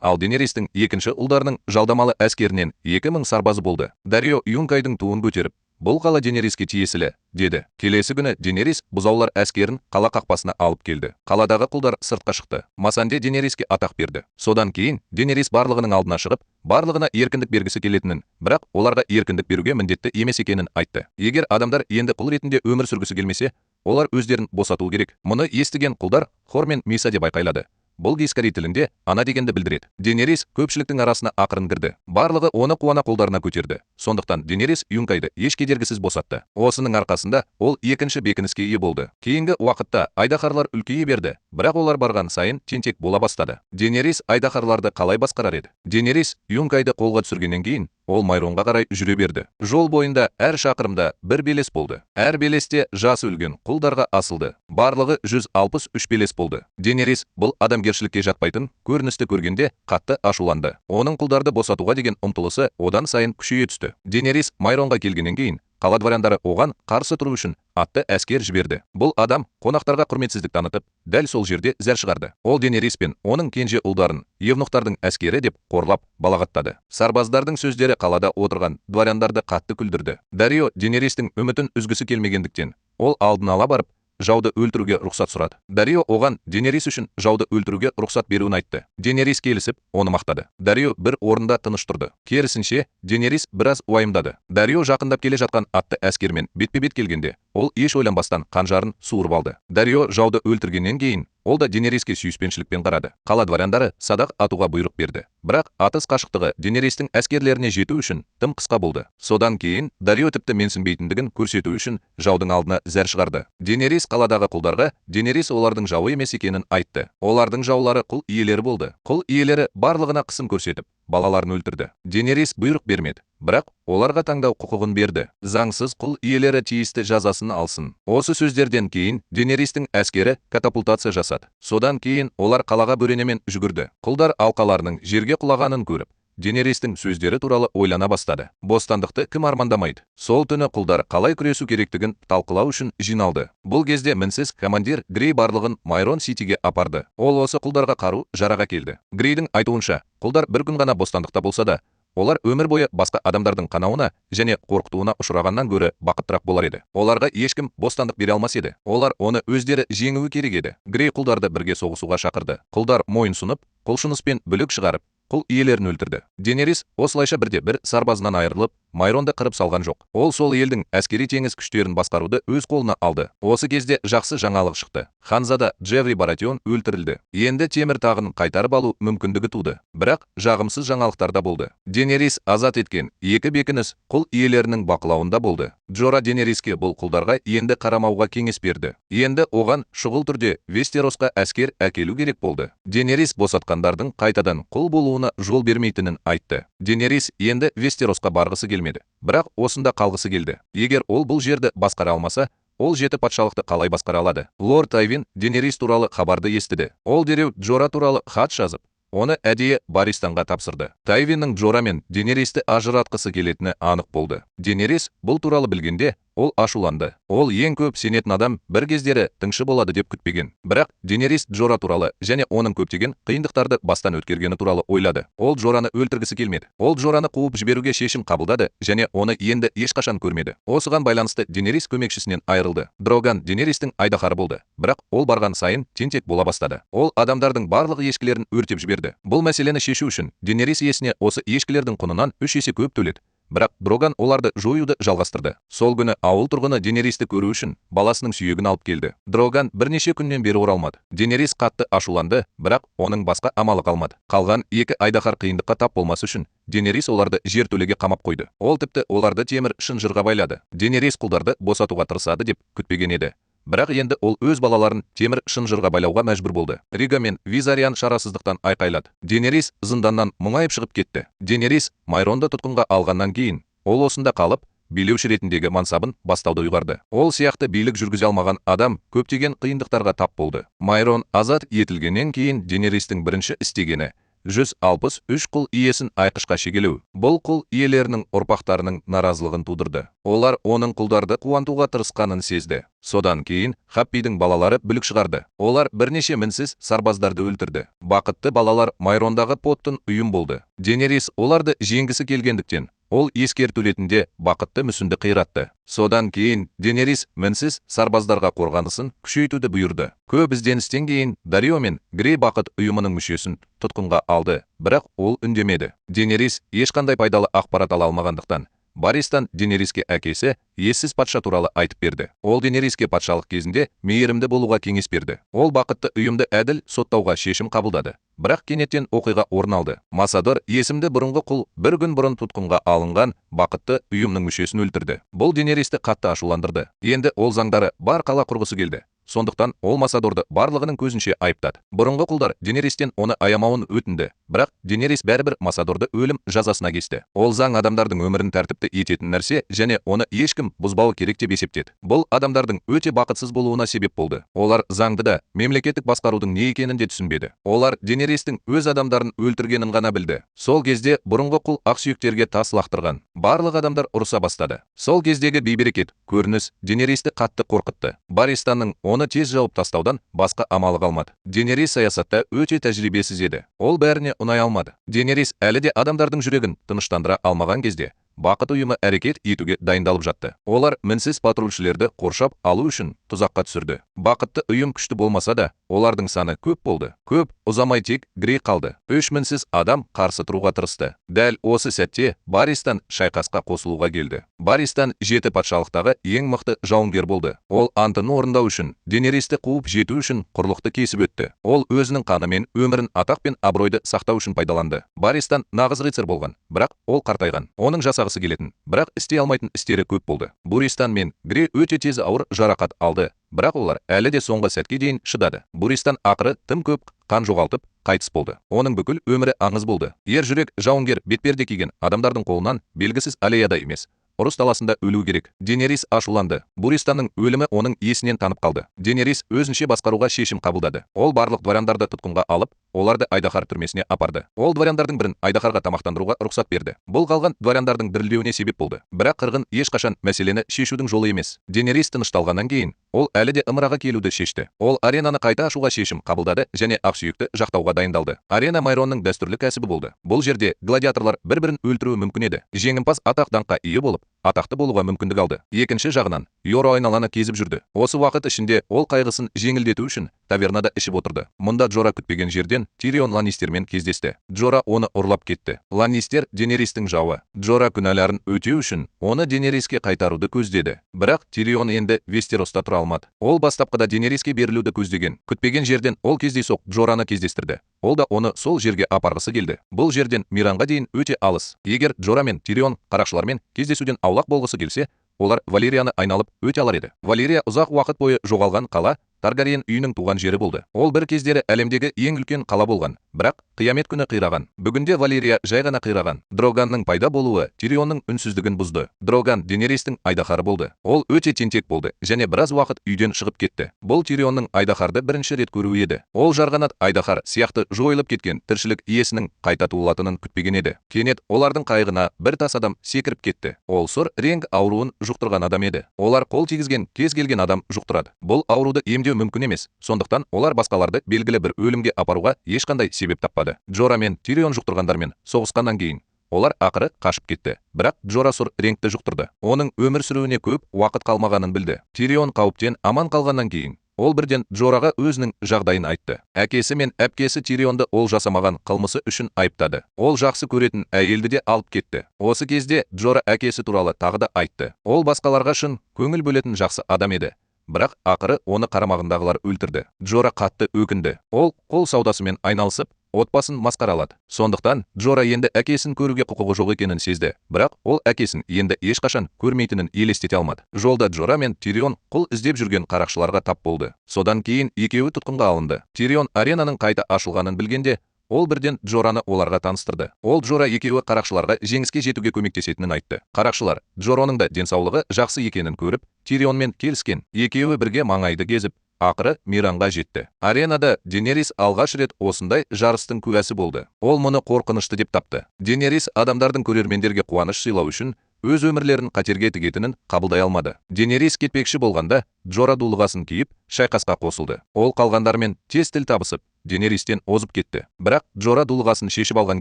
Ал Денеристің екінші ұлдарының жалдамалы әскерінен 2000 сарбазы болды. Дарио Юнкайдың туын көтеріп, бұл қала Денериске тиесілі, деді. Келесі күні Денерис бұзаулар әскерін қала қақпасына алып келді. Қаладағы құлдар сыртқа шықты. Масанде Денериске атақ берді. Содан кейін Денерис барлығының алдына шығып, барлығына еркіндік бергісі келетінін, бірақ оларға еркіндік беруге міндетті емес екенін айтты. Егер адамдар енді құл ретінде өмір сүргісі келмесе, олар өздерін босатуы керек. Мұны естіген құлдар Хор мен Миса деп айқайлады. Бұл гискари тілінде ана дегенді білдіреді. Денерис көпшіліктің арасына ақырын кірді. Барлығы оны қуана қолдарына көтерді. Сондықтан Денерис Юнкайды еш кедергісіз босатты. Осының арқасында ол екінші бекініске ие болды. Кейінгі уақытта айдаһарлар үлкейе берді, бірақ олар барған сайын тентек бола бастады. Денерис айдаһарларды қалай басқарар еді? Денерис Юнкайды қолға түсіргеннен кейін ол Майронға қарай жүре берді. Жол бойында әр шақырымда бір белес болды. Әр белесте жасы өлген құлдарға асылды. Барлығы 163 белес болды. Денерис бұл адамгершілікке жатпайтын көріністі көргенде қатты ашуланды. Оның құлдарды босатуға деген ұмтылысы одан сайын күшейе түсті. Денерис Майронға келгеннен кейін қала дворяндары оған қарсы тұру үшін атты әскер жіберді. Бұл адам қонақтарға құрметсіздік танытып, дәл сол жерде зәр шығарды. Ол Денерис пен оның кенже ұлдарын евнухтардың әскері деп қорлап балағаттады. Сарбаздардың сөздері қалада отырған дворяндарды қатты күлдірді. Дарио Денеристің үмітін үзгісі келмегендіктен, ол алдын ала барып жауды өлтіруге рұқсат сұрады. Дарио оған Денерис үшін жауды өлтіруге рұқсат беруін айтты. Денерис келісіп, оны мақтады. Дарио бір орында тыныш тұрды. Керісінше, Денерис біраз уайымдады. Дарио жақындап келе жатқан атты әскермен бетпе-бет келгенде, ол еш ойланбастан қанжарын суырып алды. Дарио жауды өлтіргеннен кейін, Ол да Денериске сүйіспеншілікпен қарады. Қала дворяндары садақ атуға бұйрық берді. Бірақ атыс қашықтығы Денерестің әскерлеріне жету үшін тым қысқа болды. Содан кейін Дарио тіпті менсінбейтіндігін көрсету үшін жаудың алдына зәр шығарды. Денерис қаладағы құлдарға Денерис олардың жауы емес екенін айтты. Олардың жаулары құл иелері болды. Құл иелері барлығына қысым көрсетіп, балаларын өлтірді. Денерис бұйрық бермеді, бірақ оларға таңдау құқығын берді. Заңсыз құл иелері тиісті жазасын алсын. Осы сөздерден кейін Денеристің әскері катапультация жасады. Содан кейін олар қалаға бөренемен жүгірді. Құлдар алқаларының жерге құлағанын көріп, Денеристің сөздері туралы ойлана бастады. Бостандықты кім армандамайды? Сол түні құлдар қалай күресу керектігін талқылау үшін жиналды. Бұл кезде мінсіз командир Грей барлығын Майрон Ситиге апарды. Ол осы құлдарға қару жараға келді. Грейдің айтуынша, құлдар бір күн ғана бостандықта болса да, олар өмір бойы басқа адамдардың қанауына және қорқытуына ұшырағаннан гөрі бақыттырақ болар еді. Оларға ешкім бостандық бере алмас еді. Олар оны өздері жеңуі керек еді. Грей құлдарды бірге соғысуға шақырды. Құлдар мойынсұнып, құлшыныспен бүлік шығарып, құл иелерін өлтірді. Денерис осылайша бірде-бір сарбазынан айырылып, Майронды қырып салған жоқ. Ол сол елдің әскери теңіз күштерін басқаруды өз қолына алды. Осы кезде жақсы жаңалық шықты. Ханзада Джеффри Баратион өлтірілді. Енді темір тағын қайтарып алу мүмкіндігі туды. Бірақ жағымсыз жаңалықтар да болды. Денерис азат еткен екі бекініс құл иелерінің бақылауында болды. Джора Денериске бұл құлдарға енді қарамауға кеңес берді. Енді оған шұғыл түрде Вестеросқа әскер әкелу керек болды. Денерис босатқандардың қайтадан құл болуына жол бермейтінін айтты. Денерис енді Вестеросқа барғысы келмеді. Бірақ осында қалғысы келді. Егер ол бұл жерді басқара алмаса, ол жеті патшалықты қалай басқара алады? Лорд Тайвин Денерис туралы хабарды естіді. Ол дереу Джора туралы хат жазып, оны әдейі Баристанға тапсырды. Тайвиннің Джора мен Денеристі ажыратқысы келетіні анық болды. Денерис бұл туралы білгенде, ол ашуланды. Ол ең көп сенетін адам бір кездері тыңшы болады деп күтпеген. Бірақ Денерис Джора туралы және оның көптеген қиындықтарды бастан өткергені туралы ойлады. Ол Джораны өлтіргісі келмеді. Ол Джораны қуып жіберуге шешім қабылдады және оны енді ешқашан көрмеді. Осыған байланысты Денерис көмекшісінен айырылды. Дроган Денеристің айдаһары болды. Бірақ ол барған сайын тентек бола бастады. Ол адамдардың барлық ешкілерін өртеп жіберді. Бұл мәселені шешу үшін Денерис иесіне осы ешкілердің құнынан 3 есе көп төледі. Бірақ Дроган оларды жоюды жалғастырды. Сол күні ауыл тұрғыны Денеристі көру үшін баласының сүйегін алып келді. Дроган бірнеше күннен бері оралмады. Денерис қатты ашуланды, бірақ оның басқа амалы қалмады. Қалған екі айдаһар қиындыққа тап болмас үшін Денерис оларды жертөлеге қамап қойды. Ол тіпті оларды темір шынжырға байлады. Денерис құлдарды босатуға тырысады деп күтпеген еді. Бірақ енді ол өз балаларын темір шынжырға байлауға мәжбүр болды. Рига мен Визариан шарасыздықтан айқайлады. Денерис зынданнан мұңайып шығып кетті. Денерис Майронды тұтқынға алғаннан кейін, ол осында қалып, билеуші ретіндегі мансабын бастауды ұйғарды. Ол сияқты билік жүргізе алмаған адам көптеген қиындықтарға тап болды. Майрон азат етілгеннен кейін Денеристің бірінші істегені 163 құл иесін айқышқа шегелеу. Бұл құл иелерінің ұрпақтарының наразылығын тудырды. Олар оның құлдарды қуантуға тырысқанын сезді. Содан кейін Хаппидің балалары бүлік шығарды. Олар бірнеше мінсіз сарбаздарды өлтірді. Бақытты балалар Майрондағы поттың ұйым болды. Денерис оларды жеңгісі келгендіктен, ол ескертулетінде бақытты мүсінді қиратты. Содан кейін Денерис мінсіз сарбаздарға қорғанысын күшейтуді бұйырды. Көп ізденістен кейін Дарио мен Грей бақыт ұйымының мүшесін тұтқынға алды, бірақ ол үндемеді. Денерис ешқандай пайдалы ақпарат ала алмағандықтан, Баристан Денериске әкесі ессіз патша туралы айтып берді. Ол Денериске патшалық кезінде мейірімді болуға кеңес берді. Ол бақытты ұйымды әділ соттауға шешім қабылдады. Бірақ кенеттен оқиға орын алды. Масадор есімді бұрынғы құл бір күн бұрын тұтқынға алынған бақытты ұйымның мүшесін өлтірді. Бұл Денеристі қатты ашуландырды. Енді ол заңдары бар қала құрғысы келді. Сондықтан ол Масадорды барлығының көзінше айыптады. Бұрынғы құлдар Денеристен оны аямауын өтінді. Бірақ Денерис бәрібір Масадорды өлім жазасына кесті. Ол заң адамдардың өмірін тәртіпті ететін нәрсе және оны ешкім бұзбауы керек деп есептеді. Бұл адамдардың өте бақытсыз болуына себеп болды. Олар заңды да, мемлекеттік басқарудың не екенін де түсінбеді. Олар Денеристің өз адамдарын өлтіргенін ғана білді. Сол кезде бұрынғы құл ақсүйектерге тас лақтырған. Барлық адамдар ұрыса бастады. Сол кездегі бейберекет көрініс Денеристі қатты қорқытты. Баристанның оны тез жауып тастаудан басқа амалы қалмады. Денерис саясатта өте тәжірибесіз еді. Ол бәріне ұнай алмады. Денерис әлі де адамдардың жүрегін тыныштандыра алмаған кезде бақыт ұйымы әрекет етуге дайындалып жатты. Олар мінсіз патрульшілерді қоршап алу үшін тұзаққа түсірді. Бақытты ұйым күшті болмаса да, олардың саны көп болды. Көп ұзамай тек Грей қалды. 3 мінсіз адам қарсы тұруға тырысты. Дәл осы сәтте Барристан шайқасқа қосылуға келді. Барристан 7 патшалықтағы ең мықты жауынгер болды. Ол антын орындау үшін, Денеристі қуып жету үшін құрлықты кесіп өтті. Ол өзінің қанымен өмірін, атақ пен абыройды сақтау үшін пайдаланды. Барристан нағыз рыцарь болған, бірақ ол қартайған. Оның жасағысы келетін, бірақ істей алмайтын істері көп болды. Буристан мен Грей өте тез ауыр жарақат алды, бірақ олар әлі де соңғы сәтке дейін шыдады. Буристан ақыры тым көп қан жоғалтып қайтыс болды. Оның бүкіл өмірі аңыз болды. Ер жүрек жауынгер бетперде киген адамдардың қолынан белгісіз аллеяда емес, ұрыс даласында өлу керек. Денерис ашуланды. Буристанның өлімі оның есінен танып қалды. Денерис өзінше басқаруға шешім қабылдады. Ол барлық дворяндарды тұтқынға алып, оларды Айдаһар түрмесіне апарды. Ол дворяндардың бірін Айдаһарға тамақтандыруға рұқсат берді. Бұл қалған дворяндардың дірілдеуіне себеп болды. Бірақ қырғын ешқашан мәселені шешудің жолы емес. Денерис тынышталғаннан кейін, ол әлі де ымыраға келуді шешті. Ол аренаны қайта ашуға шешім қабылдады және ақсүйекті жақтауға дайындалды. Арена Майронның дәстүрлі кәсібі болды. Бұл жерде гладиаторлар бір-бірін өлтіруі мүмкін еді. Жеңімпаз атақ-даңққа ие болып, атақты болуға мүмкіндік алды. Екінші жағынан, Йоро айналаны кезіп жүрді. Осы уақыт ішінде ол қайғысын жеңілдету үшін тавернада ішіп отырды. Мұнда Джора күтпеген жерден Тирион Ланнистермен кездесті. Джора оны ұрлап кетті. Ланнистер Денеристің жауы. Джора күнәларын өтеу үшін оны Денериске қайтаруды көздеді. Бірақ Тирион енді Вестероста тұра алмады. Ол бастапқыда Денериске берілуді көздеген. Күтпеген жерден ол кездейсоқ Джораны кездестірді. Ол да оны сол жерге апарғысы келді. Бұл жерден Миранға дейін өте алыс. Егер Джора мен Тирион қарақшылармен кездесуден аулақ болғысы келсе, олар Валерияны айналып өте алар еді. Валерия ұзақ уақыт бойы жоғалған қала Таргариен үйінің туған жері болды. Ол бір кездері әлемдегі ең үлкен қала болған, бірақ қиямет күні қираған. Бүгінде Валерия жай ғана қираған. Дроганның пайда болуы Тирионның үнсіздігін бұзды. Дроган Денеристің Айдаһары болды. Ол өте тентек болды және біраз уақыт үйден шығып кетті. Бұл Тирионның Айдаһарды бірінші рет көруі еді. Ол жарғанат Айдаһар сияқты жойылып кеткен тіршілік иесінің қайта туылатынын күтпеген еді. Кенет олардың қайғына бір тас адам секіріп кетті. Ол сұр ренг ауруын жұқтырған адам еді. Олар қол тигізген кез келген адам жұқтырады. Бұл ауруды емдеу мүмкін емес. Сондықтан олар басқаларды белгілі бір өлімге апаруға ешқандай себеп таппады. Джора мен Тирион жұқтырғандармен соғысқаннан кейін олар ақыры қашып кетті. Бірақ Джора сұр реңкті жұқтырды. Оның өмір сүруіне көп уақыт қалмағанын білді. Тирион қауіптен аман қалғаннан кейін ол бірден Джораға өзінің жағдайын айтты. Әкесі мен әпкесі Тирионды ол жасамаған қылмысы үшін айыптады. Ол жақсы көретін әйелді де алып кетті. Осы кезде Джора әкесі туралы тағы да айтты. Ол басқаларға шын көңіл бөлетін жақсы адам еді. Бірақ ақыры оны қарамағындағылар өлтірді. Джора қатты өкінді. Ол қол саудасымен айналысып, отбасын масқаралады. Сондықтан Джора енді әкесін көруге құқығы жоқ екенін сезді. Бірақ ол әкесін енді ешқашан көрмейтінін елестете алмады. Жолда Джора мен Тирион құл іздеп жүрген қарақшыларға тап болды. Содан кейін екеуі тұтқынға алынды. Тирион аренаның қайта ашылғанын білгенде, ол бірден Джораны оларға таныстырды. Ол Джора екеуі қарақшыларға жеңіске жетуге көмектесетінін айтты. Қарақшылар Джораның да денсаулығы жақсы екенін көріп, Тирионмен келіскен. Екеуі бірге маңайды кезіп, ақыры Миранға жетті. Аренада Денерис алғаш рет осындай жарыстың куәсі болды. Ол мұны қорқынышты деп тапты. Денерис адамдардың көрермендерге қуаныш сыйлау үшін өз өмірлерін қатерге тігетінін қабылдай алмады. Денерис кетпекші болғанда, Джора дулығасын киіп, шайқасқа қосылды. Ол қалғандармен тез тіл табысып, Денеристен озып кетті. Бірақ Джора дулығасын шешіп алған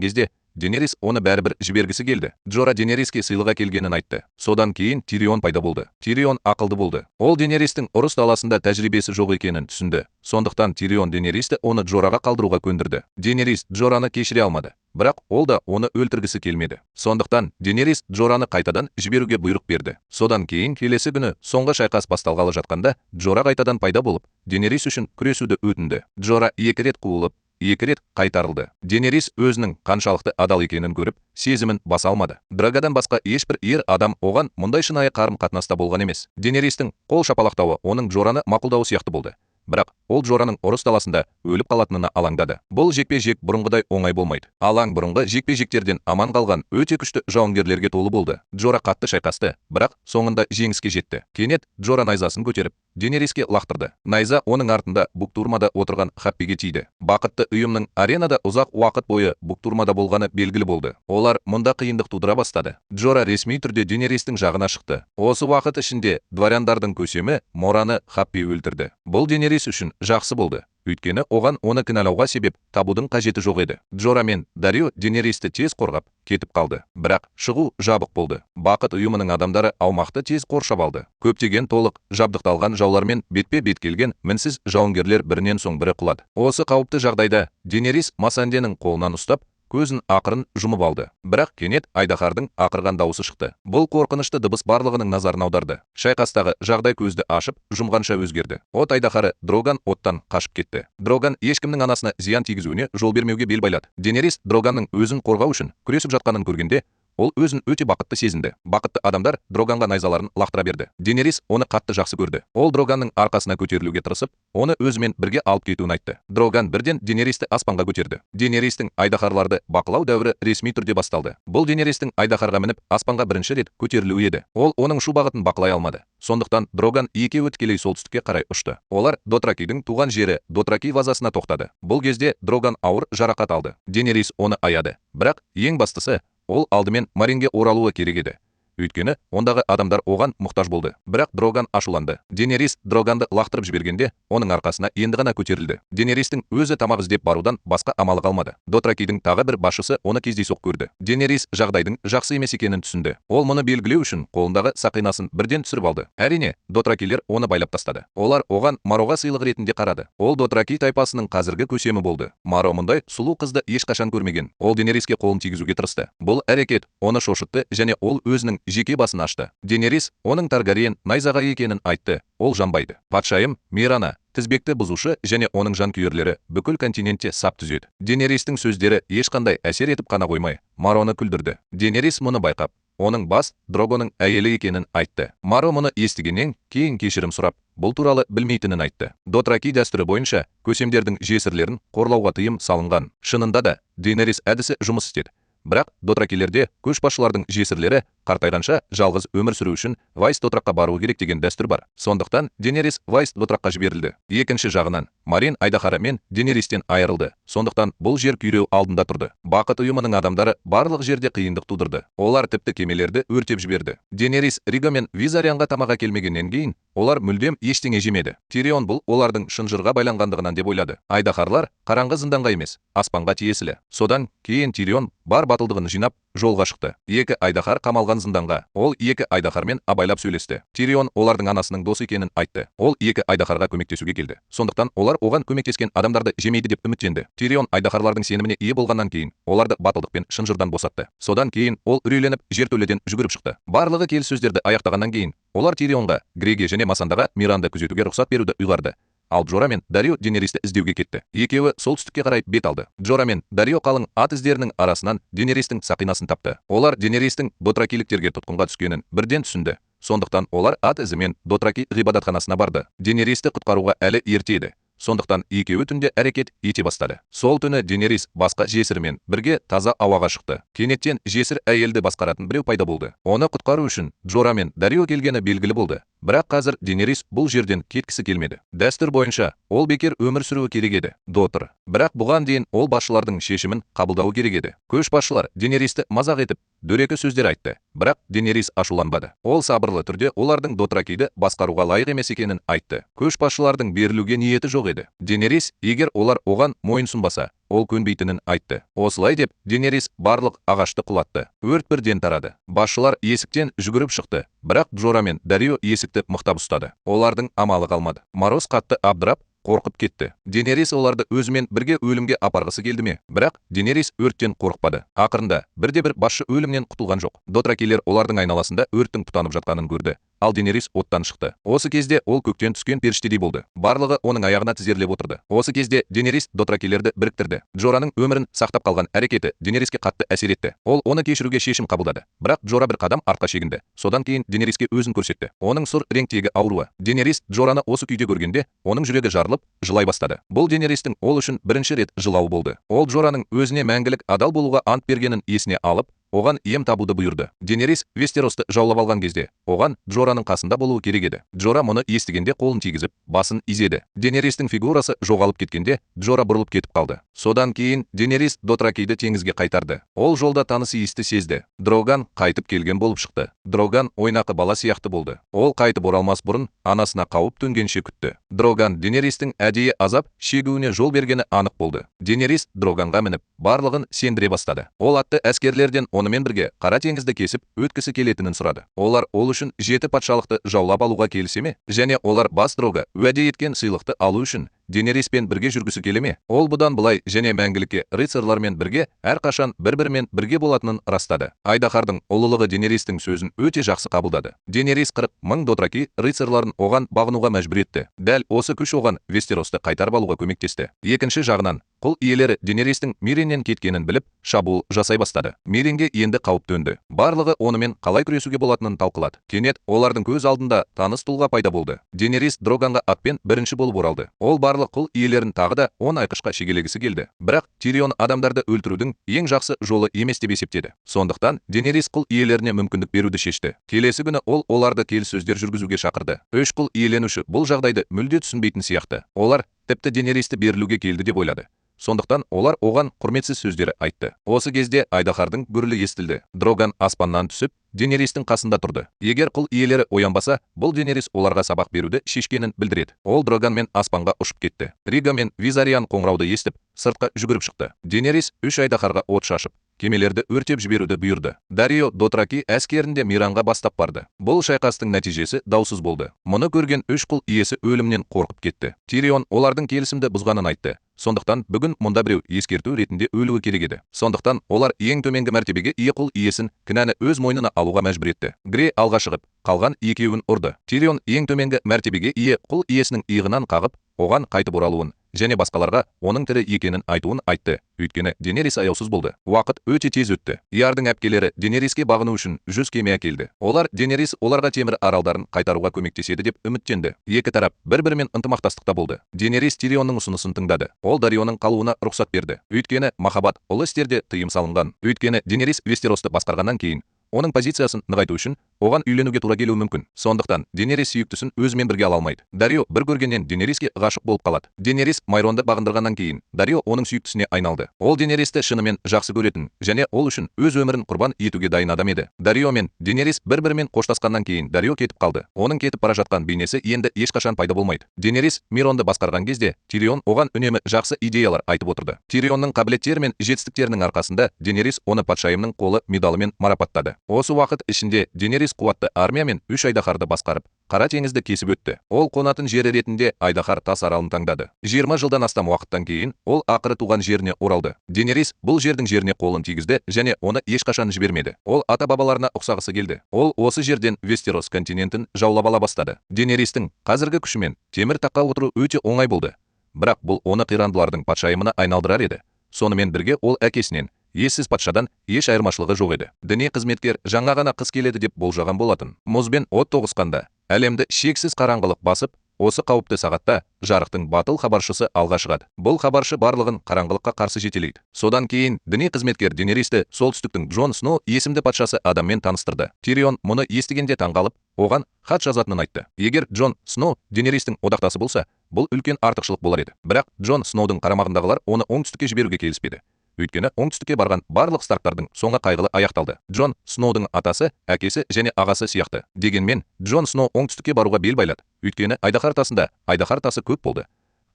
кезде, Денерис оны бәрібір жібергісі келді. Джора Денериске сыйлыға келгенін айтты. Содан кейін Тирион пайда болды. Тирион ақылды болды. Ол Денеристің ұрыс даласында тәжірибесі жоқ екенін түсінді. Сондықтан Тирион Денеристі оны Джораға қалдыруға көндірді. Денерис Джораны кешіре алмады. Бірақ ол да оны өлтіргісі келмеді. Сондықтан Денерис Джораны қайтадан жіберуге бұйрық берді. Содан кейін келесі күні соңғы шайқас басталғалы жатқанда, Джора қайтадан пайда болып, Денерис үшін күресуді өтінді. Джора 2 рет қуылып, 2 рет қайтарылды. Денерис өзінің қаншалықты адал екенін көріп, сезімін баса алмады. Драгадан басқа ешбір ер адам оған мұндай шынайы қарым-қатынаста болған емес. Денеристің қол шапалақтауы оның Джораны мақұлдауы сияқты болды. Бірақ ол Джораның ұрыс даласында өліп қалатынына алаңдады. Бұл жекпе-жек бұрынғыдай оңай болмайды. Алаң бұрынғы жекпе-жектерден аман қалған өте күшті жауынгерлерге толы болды. Джора қатты шайқасты, бірақ соңында жеңіске жетті. Кенет Джора найзасын көтеріп, Денериске лақтырды. Найза оның артында буктурмада отырған Хаппиге тиді. Бақытты ұйымның аренада ұзақ уақыт бойы буктурмада болғаны белгілі болды. Олар мұнда қиындық тудыра бастады. Джора ресми түрде Денеристің жағына шықты. Осы уақыт ішінде дворяндардың көсемі Мораны Хаппи өлтірді. Бұл Денерис үшін жақсы болды. Өйткені оған оны кінәлауға себеп табудың қажеті жоқ еді. Джора мен Дарио Денеристі тез қорғап кетіп қалды. Бірақ шығу жабық болды. Бақыт ұйымының адамдары аумақты тез қоршап алды. Көптеген толық жабдықталған жаулармен бетпе-бет келген мінсіз жауынгерлер бірінен соң бірі құлады. Осы қауіпті жағдайда Денерис Масанденің қолынан ұстап, көзін ақырын жұмып алды. Бірақ кенет айдаһардың ақырған дауысы шықты. Бұл қорқынышты дыбыс барлығының назарын аударды. Шайқастағы жағдай көзді ашып, жұмғанша өзгерді. От айдаһары Дроган оттан қашып кетті. Дроган ешкімнің анасына зиян тигізуіне жол бермеуге бел байлады. Денерис Дроганның өзін қорғау үшін күресіп жатқанын көргенде, ол өзін өте бақытты сезінді. Бақытты адамдар Дроганға найзаларын лақтыра берді. Денерис оны қатты жақсы көрді. Ол Дроганның арқасына көтерілуге тырысып, оны өзімен бірге алып кетуін айтты. Дроган бірден Денеристі аспанға көтерді. Денеристің айдаһарларды бақылау дәуірі ресми түрде басталды. Бұл Денеристің айдаһарға мініп аспанға бірінші рет көтерілуі еді. Ол оның ұшу бағытын бақылай алмады. Сондықтан Дроган екеуі тікелей солтүстікке қарай ұшты. Олар Дотракидің туған жері Дотраки вазасына тоқтады. Бұл кезде Дроган ауыр жарақат алды. Денерис оны аяды. Бірақ ең бастысы, ол алдымен Маринге оралуы керек еді. Өйткені ондағы адамдар оған мұқтаж болды. Бірақ Дроган ашуланды. Денерис Дроганды лақтырып жібергенде, оның арқасына енді ғана көтерілді. Денеристің өзі тамақ іздеп барудан басқа амалы қалмады. Дотракидің тағы бір басшысы оны кездейсоқ көрді. Денерис жағдайдың жақсы емес екенін түсінді. Ол мұны белгілеу үшін қолындағы сақинасын бірден түсіріп алды. Әрине, Дотракилер оны байлап тастады. Олар оған Мароға сыйлық ретінде қарады. Ол Дотраки тайпасының қазіргі көсемі болды. Маро мұндай сұлу қызды ешқашан көрмеген. Ол Денериске қолын тигізуге тырысты. Бұл әрекет оны шошытты және ол өзінің жеке басын ашты. Денерис оның Таргариен найзаға екенін айтты. Ол жанбайды. Патшайым Мирана, тізбекті бұзушы және оның жанкүйерлері бүкіл континентте сап түзеді. Денеристің сөздері ешқандай әсер етіп қана қоймай, Мароны күлдірді. Денерис мұны байқап, оның бас Дрогоның әйелі екенін айтты. Маро мұны естігеннен кейін кешірім сұрап, бұл туралы білмейтінін айтты. Дотраки дәстүрі бойынша көсемдердің жесірлерін қорлауға тыйым салынған. Шынында да Денерис әдісі жұмыс істеді. Бірақ Дотракилерде көшбасшылардың жесірлері қартайғанша жалғыз өмір сүру үшін Вайс Дотракқа баруы керек деген дәстүр бар. Сондықтан Денерис Вайс Дотракқа жіберілді. Екінші жағынан, Марин айдаһары мен Денеристен айырылды. Сондықтан бұл жер күйреу алдында тұрды. Бақыт ұйымының адамдары барлық жерде қиындық тудырды. Олар тіпті кемелерді өртеп жіберді. Денерис Рига мен Визарианға тамақ әкелмегеннен кейін, олар мүлдем ештеңе жемеді. Тирион бұл олардың шынжырға байланғандығынан деп ойлады. Айдаһарлар қараңғы зынданға емес, аспанға тиесілі. Содан кейін Тирион бар батылдығын жинап жолға шықты. Екі айдаһар қамалған зынданға. Ол екі айдаһармен абайлап сөйлесті. Тирион олардың анасының досы екенін айтты. Ол екі айдаһарға көмектесуге келді. Сондықтан олар оған көмектескен адамдарды жемейді деп үміттенді. Тирион айдаһарлардың сеніміне ие болғаннан кейін оларды батылдықпен шынжырдан босатты. Содан кейін ол үрейленіп жертөледен жүгіріп шықты. Барлығы келіссөздерді аяқтағаннан кейін олар Тирионға Греге және Масандаға Миранды күзетуге рұқсат беруді ұйғарды. Ал Джора мен Дарио Денеристі іздеуге кетті. Екеуі солтүстікке қарай бет алды. Джора мен Дарио қалың ат іздерінің арасынан Денеристің сақинасын тапты. Олар Денеристің дотракиліктерге тұтқынға түскенін бірден түсінді. Сондықтан олар ат ізімен Дотраки ғибадатханасына барды. Денеристі құтқаруға әлі ерте еді. Сондықтан екеуі түнде әрекет ете бастады. Сол түні Денерис басқа жесірмен бірге таза ауаға шықты. Кенеттен жесір әйелді басқаратын біреу пайда болды. Оны құтқару үшін Джора мен Дарио келгені белгілі болды. Бірақ қазір Денерис бұл жерден кеткісі келмеді. Дәстүр бойынша ол бекер өмір сүруі керек еді. Дотыр. Бірақ бұған дейін ол басшылардың шешімін қабылдауы керек еді. Көшбасшылар Денеристі мазақ етіп, дөрекі сөздер айтты. Бірақ Денерис ашуланбады. Ол сабырлы түрде олардың Дотракиді басқаруға лайық емес екенін айтты. Көшбасшылардың берілуге ниеті жоқ еді. Денерис, егер олар оған мойынсұнбаса, ол көнбейтінін айтты. Осылай деп Денерис барлық ағашты құлатты. Өрт бірден тарады. Басшылар есіктен жүгіріп шықты. Бірақ Джора мен Дарио есікті мықтап ұстады. Олардың амалы қалмады. Мароз қатты абдырап, қорқып кетті. Денерис оларды өзімен бірге өлімге апарғысы келді ме? Бірақ Денерис өрттен қорықпады. Ақырында бірде-бір басшы өлімнен құтылған жоқ. Дотракилер олардың айналасында өрттің тұтанып жатқанын көрді. Ал Денерис оттан шықты. Осы кезде ол көктен түскен періштедей болды. Барлығы оның аяғына тізерлеп отырды. Осы кезде Денерис Дотракилерді біріктірді. Джораның өмірін сақтап қалған әрекеті Денериске қатты әсер етті. Ол оны кешіруге шешім қабылдады. Бірақ Джора бір қадам артқа шегінді. Содан кейін Денериске өзін көрсетті. Оның сұр реңктегі ауруы. Денерис Джораны осы күйде көргенде, оның жүрегі жарылып, жылай бастады. Бұл Денеристің ол үшін бірінші рет жылауы болды. Ол Джораның өзіне мәңгілік адал болуға ант бергенін есіне алып, оған ем табуды бұйырды. Денерис Вестеросты жаулап алған кезде, оған Джораның қасында болуы керек еді. Джора мұны естігенде қолын тигізіп, басын изеді. Денеристің фигурасы жоғалып кеткенде, Джора бұрылып кетіп қалды. Содан кейін Денерис Дотракиді теңізге қайтарды. Ол жолда таныс иісті сезді. Дроган қайтып келген болып шықты. Дроган ойнақы бала сияқты болды. Ол қайтып оралмас бұрын анасына қауіп төнгенше күтті. Дроган Денеристің әдейі азап шегуіне жол бергені анық болды. Денерис Дроганға мініп, барлығын сендіре бастады. Ол атты әскерлерден онымен бірге Қара теңізді кесіп өткісі келетінін сұрады. Олар ол үшін 7 патшалықты жаулап алуға келісе ме? Және олар бас Дрога уәде еткен сыйлықты алу үшін Денериспен бірге жүргісі келе ме? Ол бұдан былай және мәңгілікке рыцарьлармен бірге әрқашан бір-бірімен бірге болатынын растады. Айдаһардың ұлылығы Денеристің сөзін өте жақсы қабылдады. Денерис 40 000 дотраки рыцарьларын оған бағынуға мәжбүр етті. Дәл осы күш оған Вестеросты қайтарып алуға көмектесті. Екінші жағынан, құл иелері Денеристің Миреннен кеткенін біліп, шабуыл жасай бастады. Миренге енді қауіп төнді. Барлығы онымен қалай күресуге болатынын талқылады. Кенет олардың көз алдында таныс тұлға пайда болды. Денерис Дроганға атпен бірінші болып оралды. Ол барлық құл иелерін тағы да 10 айқышқа шегелегісі келді. Бірақ Тирион адамдарды өлтірудің ең жақсы жолы емес деп есептеді. Сондықтан Денерис құл иелеріне мүмкіндік беруді шешті. Келесі күні ол оларды келіссөздер жүргізуге шақырды. 3 құл иеленуші бұл жағдайды мүлде түсінбейтін сияқты. Олар тіпті Денеристі берілуге келді деп ойлады. Сондықтан олар оған құрметсіз сөздері айтты. Осы кезде айдаһардың гүрілі естілді. Дроган аспаннан түсіп, Денеристің қасында тұрды. Егер құл иелері оянбаса, бұл Денерис оларға сабақ беруді шешкенін білдіреді. Ол Дроганмен аспанға ұшып кетті. Рига мен Визариан қоңырауды естіп, сыртқа жүгіріп шықты. Денерис 3 айдаһарға от шашып, кемелерді өртеп жіберуді бұйырды. Дарио Дотраки әскерінде Миранға бастап барды. Бұл шайқастың нәтижесі даусыз болды. Мұны көрген 3 құл иесі өлімнен қорқып кетті. Тирион олардың келісімді бұзғанын айтты. Сондықтан бүгін мұнда біреу ескерту ретінде өлуі керек еді. Сондықтан олар ең төменгі мәртебеге ие құл иесін кінәні өз мойнына алуға мәжбүр етті. Грей алға шығып, қалған екеуін ұрды. Тирион ең төменгі мәртебеге ие құл иесінің иығынан қағып, оған қайтып оралуын және басқаларға оның тірі екенін айтуын айтты. Өйткені Денерис аяусыз болды. Уақыт өте тез өтті. Иярдың әпкелері Денериске бағыну үшін 100 кеме әкелді. Олар Денерис оларға темір аралдарын қайтаруға көмектеседі деп үміттенді. Екі тарап бір-бірімен ынтымақтастықта болды. Денерис Тирионның ұсынысын тыңдады. Ол Дарионың қалуына рұқсат берді. Өйткені махаббат ұлы істерде тыйым салынған. Өйткені Денерис Вестеросты басқарғаннан кейін оның позициясын нығайту үшін оған үйленуге тура келуі мүмкін. Сондықтан Денерис сүйіктісін өзімен бірге ала алмайды. Дарио бір көргеннен Денериске ғашық болып қалады. Денерис Майронды бағындырғаннан кейін Дарио оның сүйіктісіне айналды. Ол Денеристі шынымен жақсы көретін және ол үшін өз өмірін құрбан етуге дайын адам еді. Дарио мен Денерис бір-бірімен қоштасқаннан кейін Дарио кетіп қалды. Оның кетіп бара жатқан бейнесі енді ешқашан пайда болмайды. Денерис Миронды басқарған кезде Тирион оған үнемі жақсы идеялар айтып отырды. Тирионның қабілеттері мен жетістіктерінің арқасында Денерис оны патшайымның қолы медалымен марапаттады. Осы уақыт ішінде Денерис қуатты армиямен 3 айдаһарды басқарып, Қара теңізді кесіп өтті. Ол қонатын жері ретінде Айдаһар тас аралын таңдады. 20 жылдан астам уақыттан кейін ол ақыры туған жеріне оралды. Денерис бұл жердің жеріне қолын тигізді және оны ешқашан жібермеді. Ол ата-бабаларына ұқсағысы келді. Ол осы жерден Вестерос континентін жаулап ала бастады. Денеристің қазіргі күшімен темір таққа отыру өте оңай болды. Бірақ бұл оны қирандылардың патшайымына айналдырар еді. Сонымен бірге ол әкесінен ессіз патшадан еш айырмашылығы жоқ еді. Діни қызметкер жаңа ғана қыс келеді деп болжаған болатын. Мұз бен от тоғысқанда әлемді шексіз қараңғылық басып, осы қауіпті сағатта жарықтың батыл хабаршысы алға шығады. Бұл хабаршы барлығын қараңғылыққа қарсы жетелейді. Содан кейін діни қызметкер Денеристі солтүстіктің Джон Сноу есімді патшасы адаммен таныстырды. Тирион мұны естігенде таңғалып, оған хат жазатынын айтты. Егер Джон Сноу Денеристің одақтасы болса, бұл үлкен артықшылық болар еді. Бірақ Джон Сноудың қарамағындағылар оны оңтүстікке жіберуге келіспеді. Өйткені оңтүстікке барған барлық Старктардың соңы қайғылы аяқталды. Джон Сноудың атасы, әкесі және ағасы сияқты. Дегенмен, Джон Сноу оңтүстікке баруға бел байлады. Өйткені Айдаһар тасында Айдаһар тасы көп болды.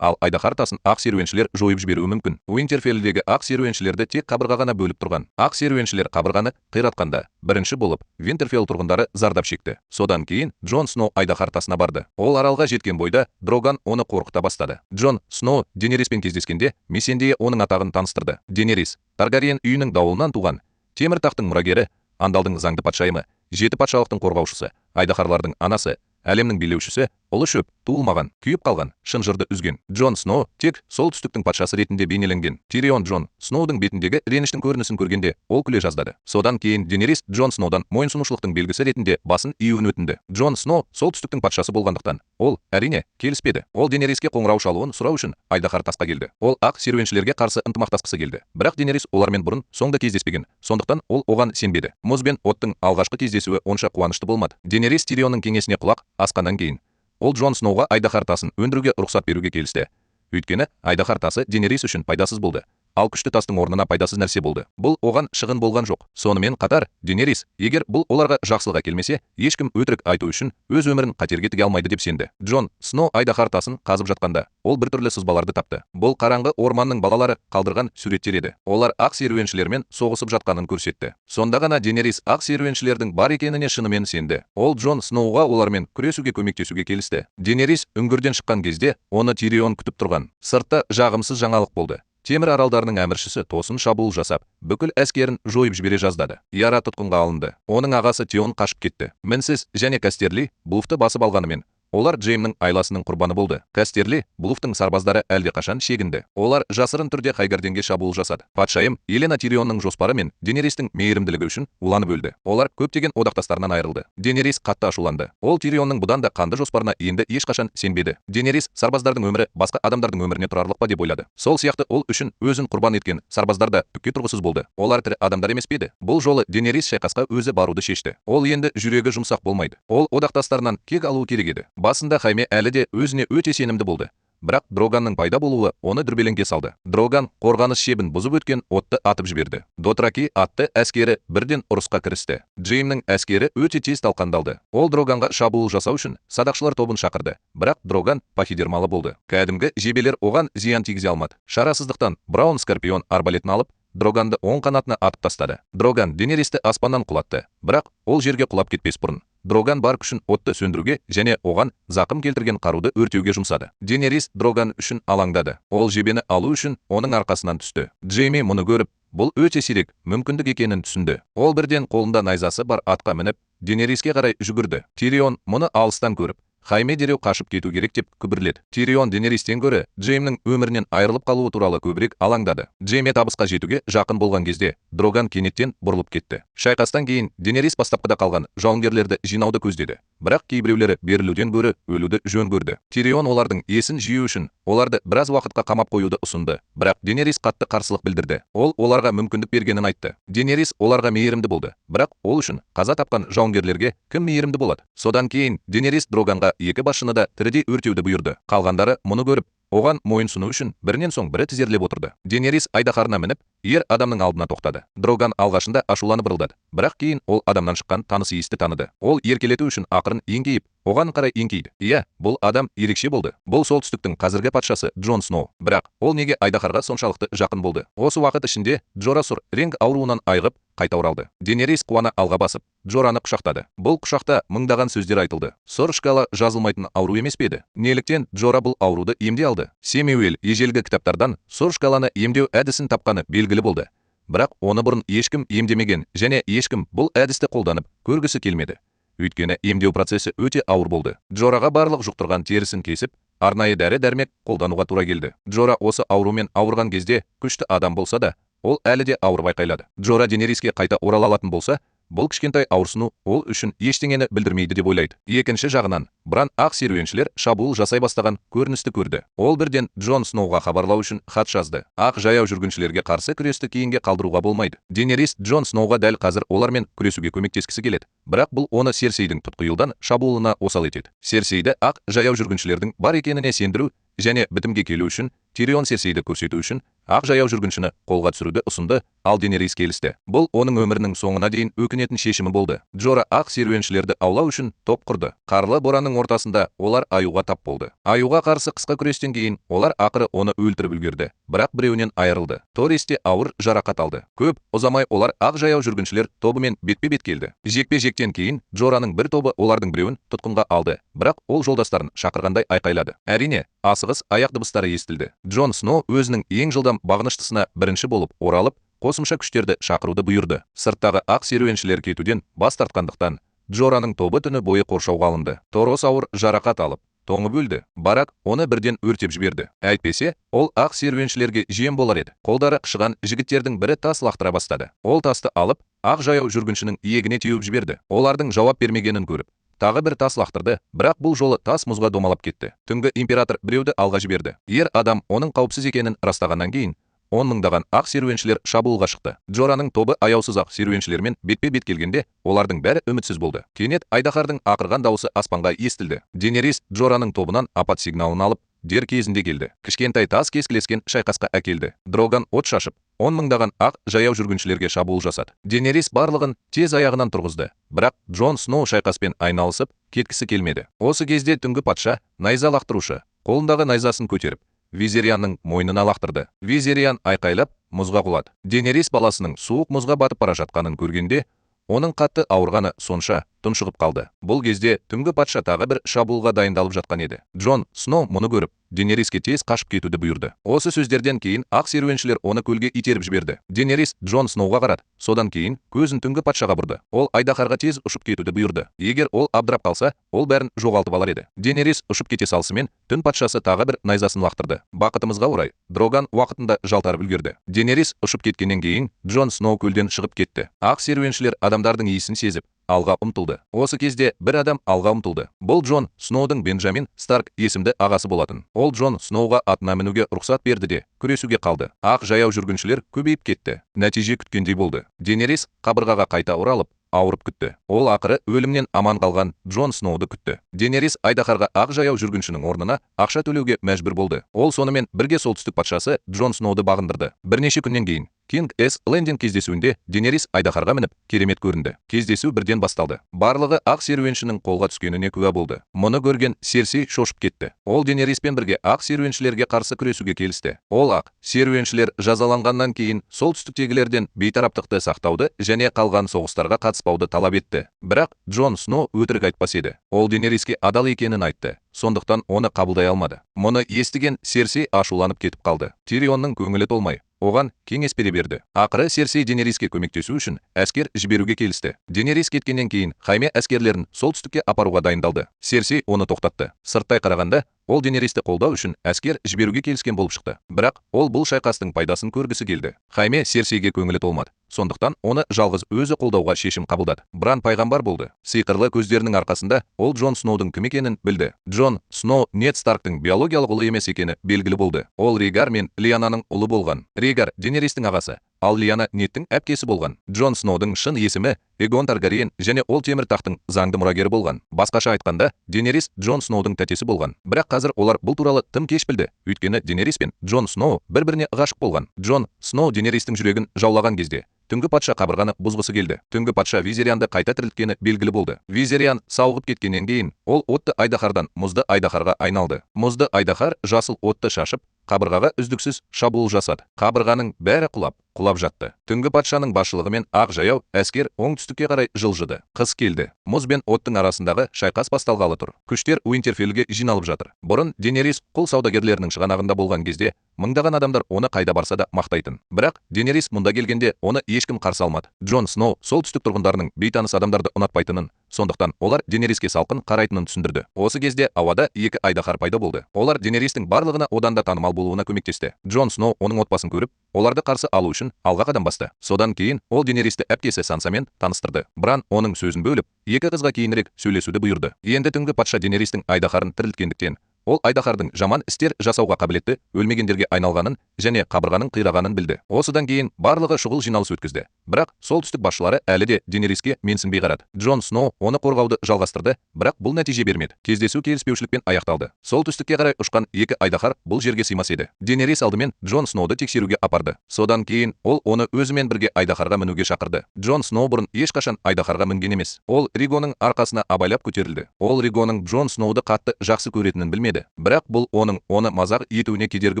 Ал Айдаһар тасын ақ серуеншілер жойып жіберуі мүмкін. Уинтерфеллдегі ақ серуеншілерді тек қабырға ғана бөліп тұрған. Ақ серуеншілер қабырғаны қиратқанда бірінші болып Винтерфелл тұрғындары зардап шекті. Содан кейін Джон Сноу Айдаһар тасына барды. Ол аралға жеткен бойда Дроган оны қорқыта бастады. Джон Сноу Денериспен кездескенде Месендей оның атағын таныстырды. Денерис Таргариен үйінің дауылынан туған, темір тақтың мұрагері, Андалдың заңды патшайымы, 7 патшалықтың қорғаушысы, Айдаһарлардың анасы, әлемнің билеушісі, ұлы шөп, туылмаған, күйіп қалған, шынжырды үзген. Джон Сноу тек солтүстіктің патшасы ретінде бейнеленген. Тирион Джон Сноудың бетіндегі реніштің көрінісін көргенде ол күле жаздады. Содан кейін Денерис Джон Сноудан мойынсұнушылықтың белгісі ретінде басын июін өтінді. Джон Сноу солтүстіктің патшасы болғандықтан ол әрине келіспеді. Ол Денериске қоңырау шалуын сұрау үшін Айдаһар тасқа келді. Ол ақ серуеншілерге қарсы ынтымақтасқысы келді. Бірақ Денерис олармен бұрын соңда кездеспеген. Сондықтан ол оған сенбеді. Мұз бен оттың алғашқы кездесуі онша қуанышты болмады. Денерис Тирионның кеңесіне құлақ асқаннан кейін ол Джон Сноуға Айдаһар тасын өндіруге рұқсат беруге келісті. Өйткені Айдаһар тасы Денерис үшін пайдасыз болды. ал күшті тастың орнына пайдасыз нәрсе болды. Бұл оған шығын болған жоқ. Сонымен қатар, Денерис, егер бұл оларға жақсылық әкелмесе, ешкім өтірік айту үшін өз өмірін қатерге тіге алмайды деп сенді. Джон Сноу айдаһар тасын қазып жатқанда, ол біртүрлі сызбаларды тапты. Бұл қараңғы орманның балалары қалдырған суреттер еді. Олар ақ серуеншілермен соғысып жатқанын көрсетті. Сонда ғана Денерис ақ серуеншілердің бар екеніне шынымен сенді. Ол Джон Сноуға олармен күресуге көмектесуге келісті. Денерис үңгірден шыққан кезде оны Тирион күтіп тұрған. Сыртта жағымсыз жаңалық болды. Темір аралдарының әміршісі тосын шабуыл жасап, бүкіл әскерін жойып жібере жаздады. Яра тұтқынға алынды. Оның ағасы Тион қашып кетті. Мінсіз және Кастерли Блуфты басып алғанымен, олар Джеймнің айласының құрбаны болды. Кастерли Блуфтың сарбаздары әлдеқашан шегінді. Олар жасырын түрде Хайгарденге шабуыл жасады. Патшайым Елена Тирионның жоспары мен Денерестің мейірімділігі үшін уланып өлді. Олар көптеген одақтастарынан айырылды. Денерис қатты ашуланды. Ол Тирионның бұдан да қанды жоспарына енді ешқашан сенбеді. Денерис сарбаздардың өмірі басқа адамдардың өміріне тұрарлық па деп ойлады. Сол сияқты ол үшін өзін құрбан еткен сарбаздар да түкке тұрғысыз болды. Олар тірі адамдар емес пе еді? Бұл жолы Денерис шайқасқа өзі баруды шешті. Ол енді жүрегі жұмсақ болмайды. Ол одақтастарынан кек алуы керек еді. Басында Хайме әлі де өзіне өте сенімді болды. Бірақ Дроганның пайда болуы оны дүрбелеңге салды. Дроган қорғаныс шебін бұзып өткен отты атып жіберді. Дотраки атты әскері бірден ұрысқа кірісті. Джеймнің әскері өте тез талқандалды. Ол Дроганға шабуыл жасау үшін садақшылар тобын шақырды. Бірақ Дроган пахидермалы болды. Кәдімгі жебелер оған зиян тигізе алмады. Шарасыздықтан Браун Скорпион арбалетін алып, Дроганды оң қанатына атып тастады. Дроган Денеристі аспаннан құлатты. Бірақ ол жерге құлап кетпес бұрын Дроган бар күшін отты сөндіруге және оған зақым келтірген қаруды өртеуге жұмсады. Денерис Дроган үшін алаңдады. Ол жебені алу үшін оның арқасынан түсті. Джейми мұны көріп, бұл өте сирек мүмкіндік екенін түсінді. Ол бірден қолында найзасы бар атқа мініп, Денериске қарай жүгірді. Тирион мұны алыстан көріп, Хайме дереу қашып кету керек деп күбірледі. Тирион Денеристен гөрі Джеймнің өмірінен айырылып қалуы туралы көбірек алаңдады. Джейме табысқа жетуге жақын болған кезде Дроган кенеттен бұрылып кетті. Шайқастан кейін Денерис бастапқыда қалған жауынгерлерді жинауды көздеді. Бірақ кейбіреулері берілуден гөрі өлуді жөн көрді. Тирион олардың есін жию үшін оларды біраз уақытқа қамап қоюды ұсынды. Бірақ Денерис қатты қарсылық білдірді. Ол оларға мүмкіндік бергенін айтты. Денерис оларға мейірімді болды. Бірақ ол үшін қаза тапқан жауынгерлерге кім мейірімді болады? Содан кейін Денерис Дроганға екі басшыны да тірідей өртеуді бұйырды. Қалғандары мұны көріп, оған мойынсыну үшін бірінен соң бірі тізерлеп отырды. Денерис айдаһарына мініп, ер адамның алдына тоқтады. Дроган алғашында ашуланып ырылдады. Бірақ кейін ол адамнан шыққан таныс иісті таныды. Ол еркелету үшін ақырын еңкейіп, оған қарай еңкейді. Иә, бұл адам ерекше болды. Бұл солтүстіктің қазіргі патшасы Джон Сноу. Бірақ ол неге айдаһарға соншалықты жақын болды? Осы уақыт ішінде Джора Сұр ренг ауруынан айығып, қайта оралды. Денерис қуана алға басып, Джораны құшақтады. Бұл құшақта мыңдаған сөздер айтылды. Сұр шкала жазылмайтын ауру емес пе еді? Неліктен Джора бұл ауруды емдей алды? Семюэл ежелгі кітаптардан сұр шкаланы емдеу әдісін тапқаны белгілі болды. Бірақ оны бұрын ешкім емдемеген және ешкім бұл әдісті қолданып көргісі келмеді. Өйткені емдеу процесі өте ауыр болды. Джораға барлық жұқтырған терісін кесіп, арнайы дәрі-дәрмек қолдануға тура келді. Джора осы аурумен ауырған кезде күшті адам болса да, ол әлі де ауыр байқайлады. Джора Денериске қайта орала алатын болса, бұл кішкентай ауырсыну ол үшін ештеңені білдірмейді деп ойлайды. Екінші жағынан, Бран ақ серуеншілер шабуыл жасай бастаған көріністі көрді. Ол бірден Джон Сноуға хабарлау үшін хат жазды. Ақ жаяу жүргіншілерге қарсы күресті кейінге қалдыруға болмайды. Денерис Джон Сноуға дәл қазір олармен күресуге көмектескісі келеді. Бірақ бұл оны Серсейдің тұтқиылдан шабуылына осал етеді. Серсейді ақ жаяу жүргіншілердің бар екеніне сендіру және бітімге келу үшін Тирион Серсейді көрсету үшін ақ жаяу жүргіншіні қолға түсіруді ұсынды, ал Денерис келісті. Бұл оның өмірінің соңына дейін өкінетін шешімі болды. Джора ақ серуеншілерді аулау үшін топ құрды. Қарлы боранның ортасында олар аюға тап болды. Аюға қарсы қысқа күрестен кейін олар ақыры оны өлтіріп үлгерді. Бірақ біреуінен айырылды. Тористе ауыр жарақат алды. Көп ұзамай олар ақ жаяу жүргіншілер тобымен бетпе-бет келді. Жекпе-жектен кейін Джораның бір тобы олардың біреуін тұтқынға алды. Бірақ ол жолдастарын шақырғандай айқайлады. Әрине, асығыс аяқ дыбыстары естілді. Джон Сноу өзінің ең жылдам бағыныштысына бірінші болып оралып, қосымша күштерді шақыруды бұйырды. Сырттағы ақ серуеншілер кетуден бас тартқандықтан, Джораның тобы түні бойы қоршауға алынды. Торос ауыр жарақат алып, тоңып өлді. Барак оны бірден өртеп жіберді. Әйтпесе, ол ақ серуеншілерге жем болар еді. Қолдары қышыған жігіттердің бірі тас лақтыра бастады. Ол тасты алып, ақ жаяу жүргіншінің иегіне теуіп жіберді. Олардың жауап бермегенін көріп, тағы бір тас лақтырды, бірақ бұл жолы тас мұзға домалап кетті. Түнгі император біреуді алға жіберді. Ер адам оның қауіпсіз екенін растағаннан кейін, 10 мыңдаған ақ серуеншілер шабуылға шықты. Джораның тобы аяусыз ақ серуеншілермен бетпе-бет келгенде, олардың бәрі үмітсіз болды. Кенет айдаһардың ақырған дауысы аспанға естілді. Денерис Джораның тобынан апат сигналын алып, дер кезінде келді. Кішкентай тас кескілескен шайқасқа әкелді. Дроган от шашып, 10 мыңдаған ақ жаяу жүргіншілерге шабуыл жасады. Денерис барлығын тез аяғынан тұрғызды, бірақ Джон Сноу шайқаспен айналысып кеткісі келмеді. Осы кезде түнгі патша найза лақтырушы қолындағы найзасын көтеріп Визерианның мойнына лақтырды. Визериан айқайлап мұзға құлады. Денерис баласының суық мұзға батып бара жатқанын көргенде, оның қатты ауырғаны сонша тұншығып қалды. Бұл кезде түнгі патша тағы бір шабуылға дайындалып жатқан еді. Джон Сноу мұны көріп, Денериске тез қашып кетуді бұйырды. Осы сөздерден кейін ақ серуеншілер оны көлге итеріп жіберді. Денерис Джон Сноуға қарады. Содан кейін көзін түнгі патшаға бұрды. Ол айдаһарға тез ұшып кетуді бұйырды. Егер ол абдырап қалса, ол бәрін жоғалтып алар еді. Денерис ұшып кете салысымен, түн патшасы тағы бір найзасын лақтырды. Бақытымызға орай, Дроган уақытында жалтарып үлгерді. Денерис ұшып кеткеннен кейін Джон Сноу көлден шығып кетті. Ақ серуеншілер адамдардың иісін сезіп алға ұмтылды. Осы кезде бір адам алға ұмтылды. Бұл Джон Сноудың Бенджамин Старк есімді ағасы болатын. Ол Джон Сноуға атына мінуге рұқсат берді де күресуге қалды. Ақ жаяу жүргіншілер көбейіп кетті. Нәтиже күткендей болды. Денерис қабырғаға қайта оралып, ауырып күтті. Ол ақыры өлімнен аман қалған Джон Сноуды күтті. Денерис айдаһарға ақ жаяу жүргіншінің орнына ақша төлеуге мәжбүр болды. Ол сонымен бірге солтүстік патшасы Джон Сноуды бағындырды. Бірнеше күннен кейін Кинг С. Лендинг кездесуінде Денерис айдаһарға мініп керемет көрінді. Кездесу бірден басталды. Барлығы ақ серуеншінің қолға түскеніне куә болды. Мұны көрген Серсей шошып кетті. Ол Денериспен бірге ақ серуеншілерге қарсы күресуге келісті. Ол ақ серуеншілер жазаланғаннан кейін солтүстіктегілерден бейтараптықты сақтауды және қалған соғыстарға қатыспауды талап етті. Бірақ Джон Сноу өтірік айтпас еді. Ол Денериске адал екенін айтты. Сондықтан оны қабылдай алмады. Мұны естіген Серсей ашуланып кетіп қалды. Тирионның көңілі толмай, оған кеңес бере берді. Ақыры Серсей Денериске көмектесу үшін әскер жіберуге келісті. Денерис кеткеннен кейін Хайме әскерлерін солтүстікке апаруға дайындалды. Серсей оны тоқтатты. Сырттай қарағанда, ол Денеристі қолдау үшін әскер жіберуге келіскен болып шықты. Бірақ ол бұл шайқастың пайдасын көргісі келді. Хайме Серсейге көңілі толмады. Сондықтан оны жалғыз өзі қолдауға шешім қабылдады. Бран пайғамбар болды. Сиқырлы көздерінің арқасында ол Джон Сноудың кім екенін білді. Джон Сноу Нед Старктың биологиялық ұлы емес екені белгілі болды. Ол Рейгар мен Лиананың ұлы болған. Рейгар Денеристің ағасы, ал Лиана Недтің әпкесі болған. Джон Сноудың шын есімі Эгон Таргариен және ол темір тақтың заңды мұрагері болған. Басқаша айтқанда, Денерис Джон Сноудың тәтесі болған. Бірақ қазір олар бұл туралы тым кеш білді. Өйткені Денерис пен Джон Сноу бір-біріне ғашық болған. Джон Сноу Денеристің жүрегін жаулаған кезде түнгі патша қабырғаны бұзғысы келді. Түнгі патша Визерианды қайта тірілткені белгілі болды. Визериан сауығып кеткеннен кейін ол отты айдаһардан мұзды айдаһарға айналды. Мұзды айдаһар жасыл отты шашып, қабырғаға үздіксіз шабуыл жасады. Қабырғаның бәрі құлап жатты. Түнгі патшаның басшылығымен ақ жаяу әскер оңтүстікке қарай жылжыды. Қыс келді. Мұз бен оттың арасындағы шайқас басталғалы тұр. Күштер Уинтерфеллге жиналып жатыр. Бұрын Денерис құл саудагерлерінің шығанағында болған кезде мыңдаған адамдар оны қайда барса да мақтайтын. Бірақ Денерис мұнда келгенде оны ешкім қарсы алмады. Джон Сноу солтүстік тұрғындарының бейтаныс адамдарды ұнатпайтынын, сондықтан олар Денериске салқын қарайтынын түсіндірді. Осы кезде ауада екі айдаһар пайда болды. Олар Денеристің барлығына одан да танымал болуына көмектесті. Джон Сноу оның отбасын көріп, оларды қарсы алу үшін алға қадам басты. Содан кейін ол Денеристі әпкесі Сансамен таныстырды. Бран оның сөзін бөліп, екі қызға кейінірек сөйлесуді бұйырды. Енді түнгі патша Денеристің айдаһарын тірілткендіктен ол айдаһардың жаман істер жасауға қабілетті өлмегендерге айналғанын және қабырғаның қирағанын білді. Осыдан кейін барлығы шұғыл жиналыс өткізді. Бірақ солтүстік басшылары әлі де Денериске менсінбей қарады. Джон Сноу оны қорғауды жалғастырды, бірақ бұл нәтиже бермеді. Кездесу келіспеушілікпен аяқталды. Солтүстікке қарай ұшқан екі айдаһар бұл жерге сыймас еді. Денерис алдымен Джон Сноуды тексеруге апарды. Содан кейін ол оны өзімен бірге айдаһарға мінуге шақырды. Джон Сноу бұрын ешқашан айдаһарға мінген емес. Ол Ригоның арқасына абайлап көтерілді. Ол Ригоның Джон Сноуды қатты жақсы көретінін білмеді. Бірақ бұл оны мазақ етуіне кедергі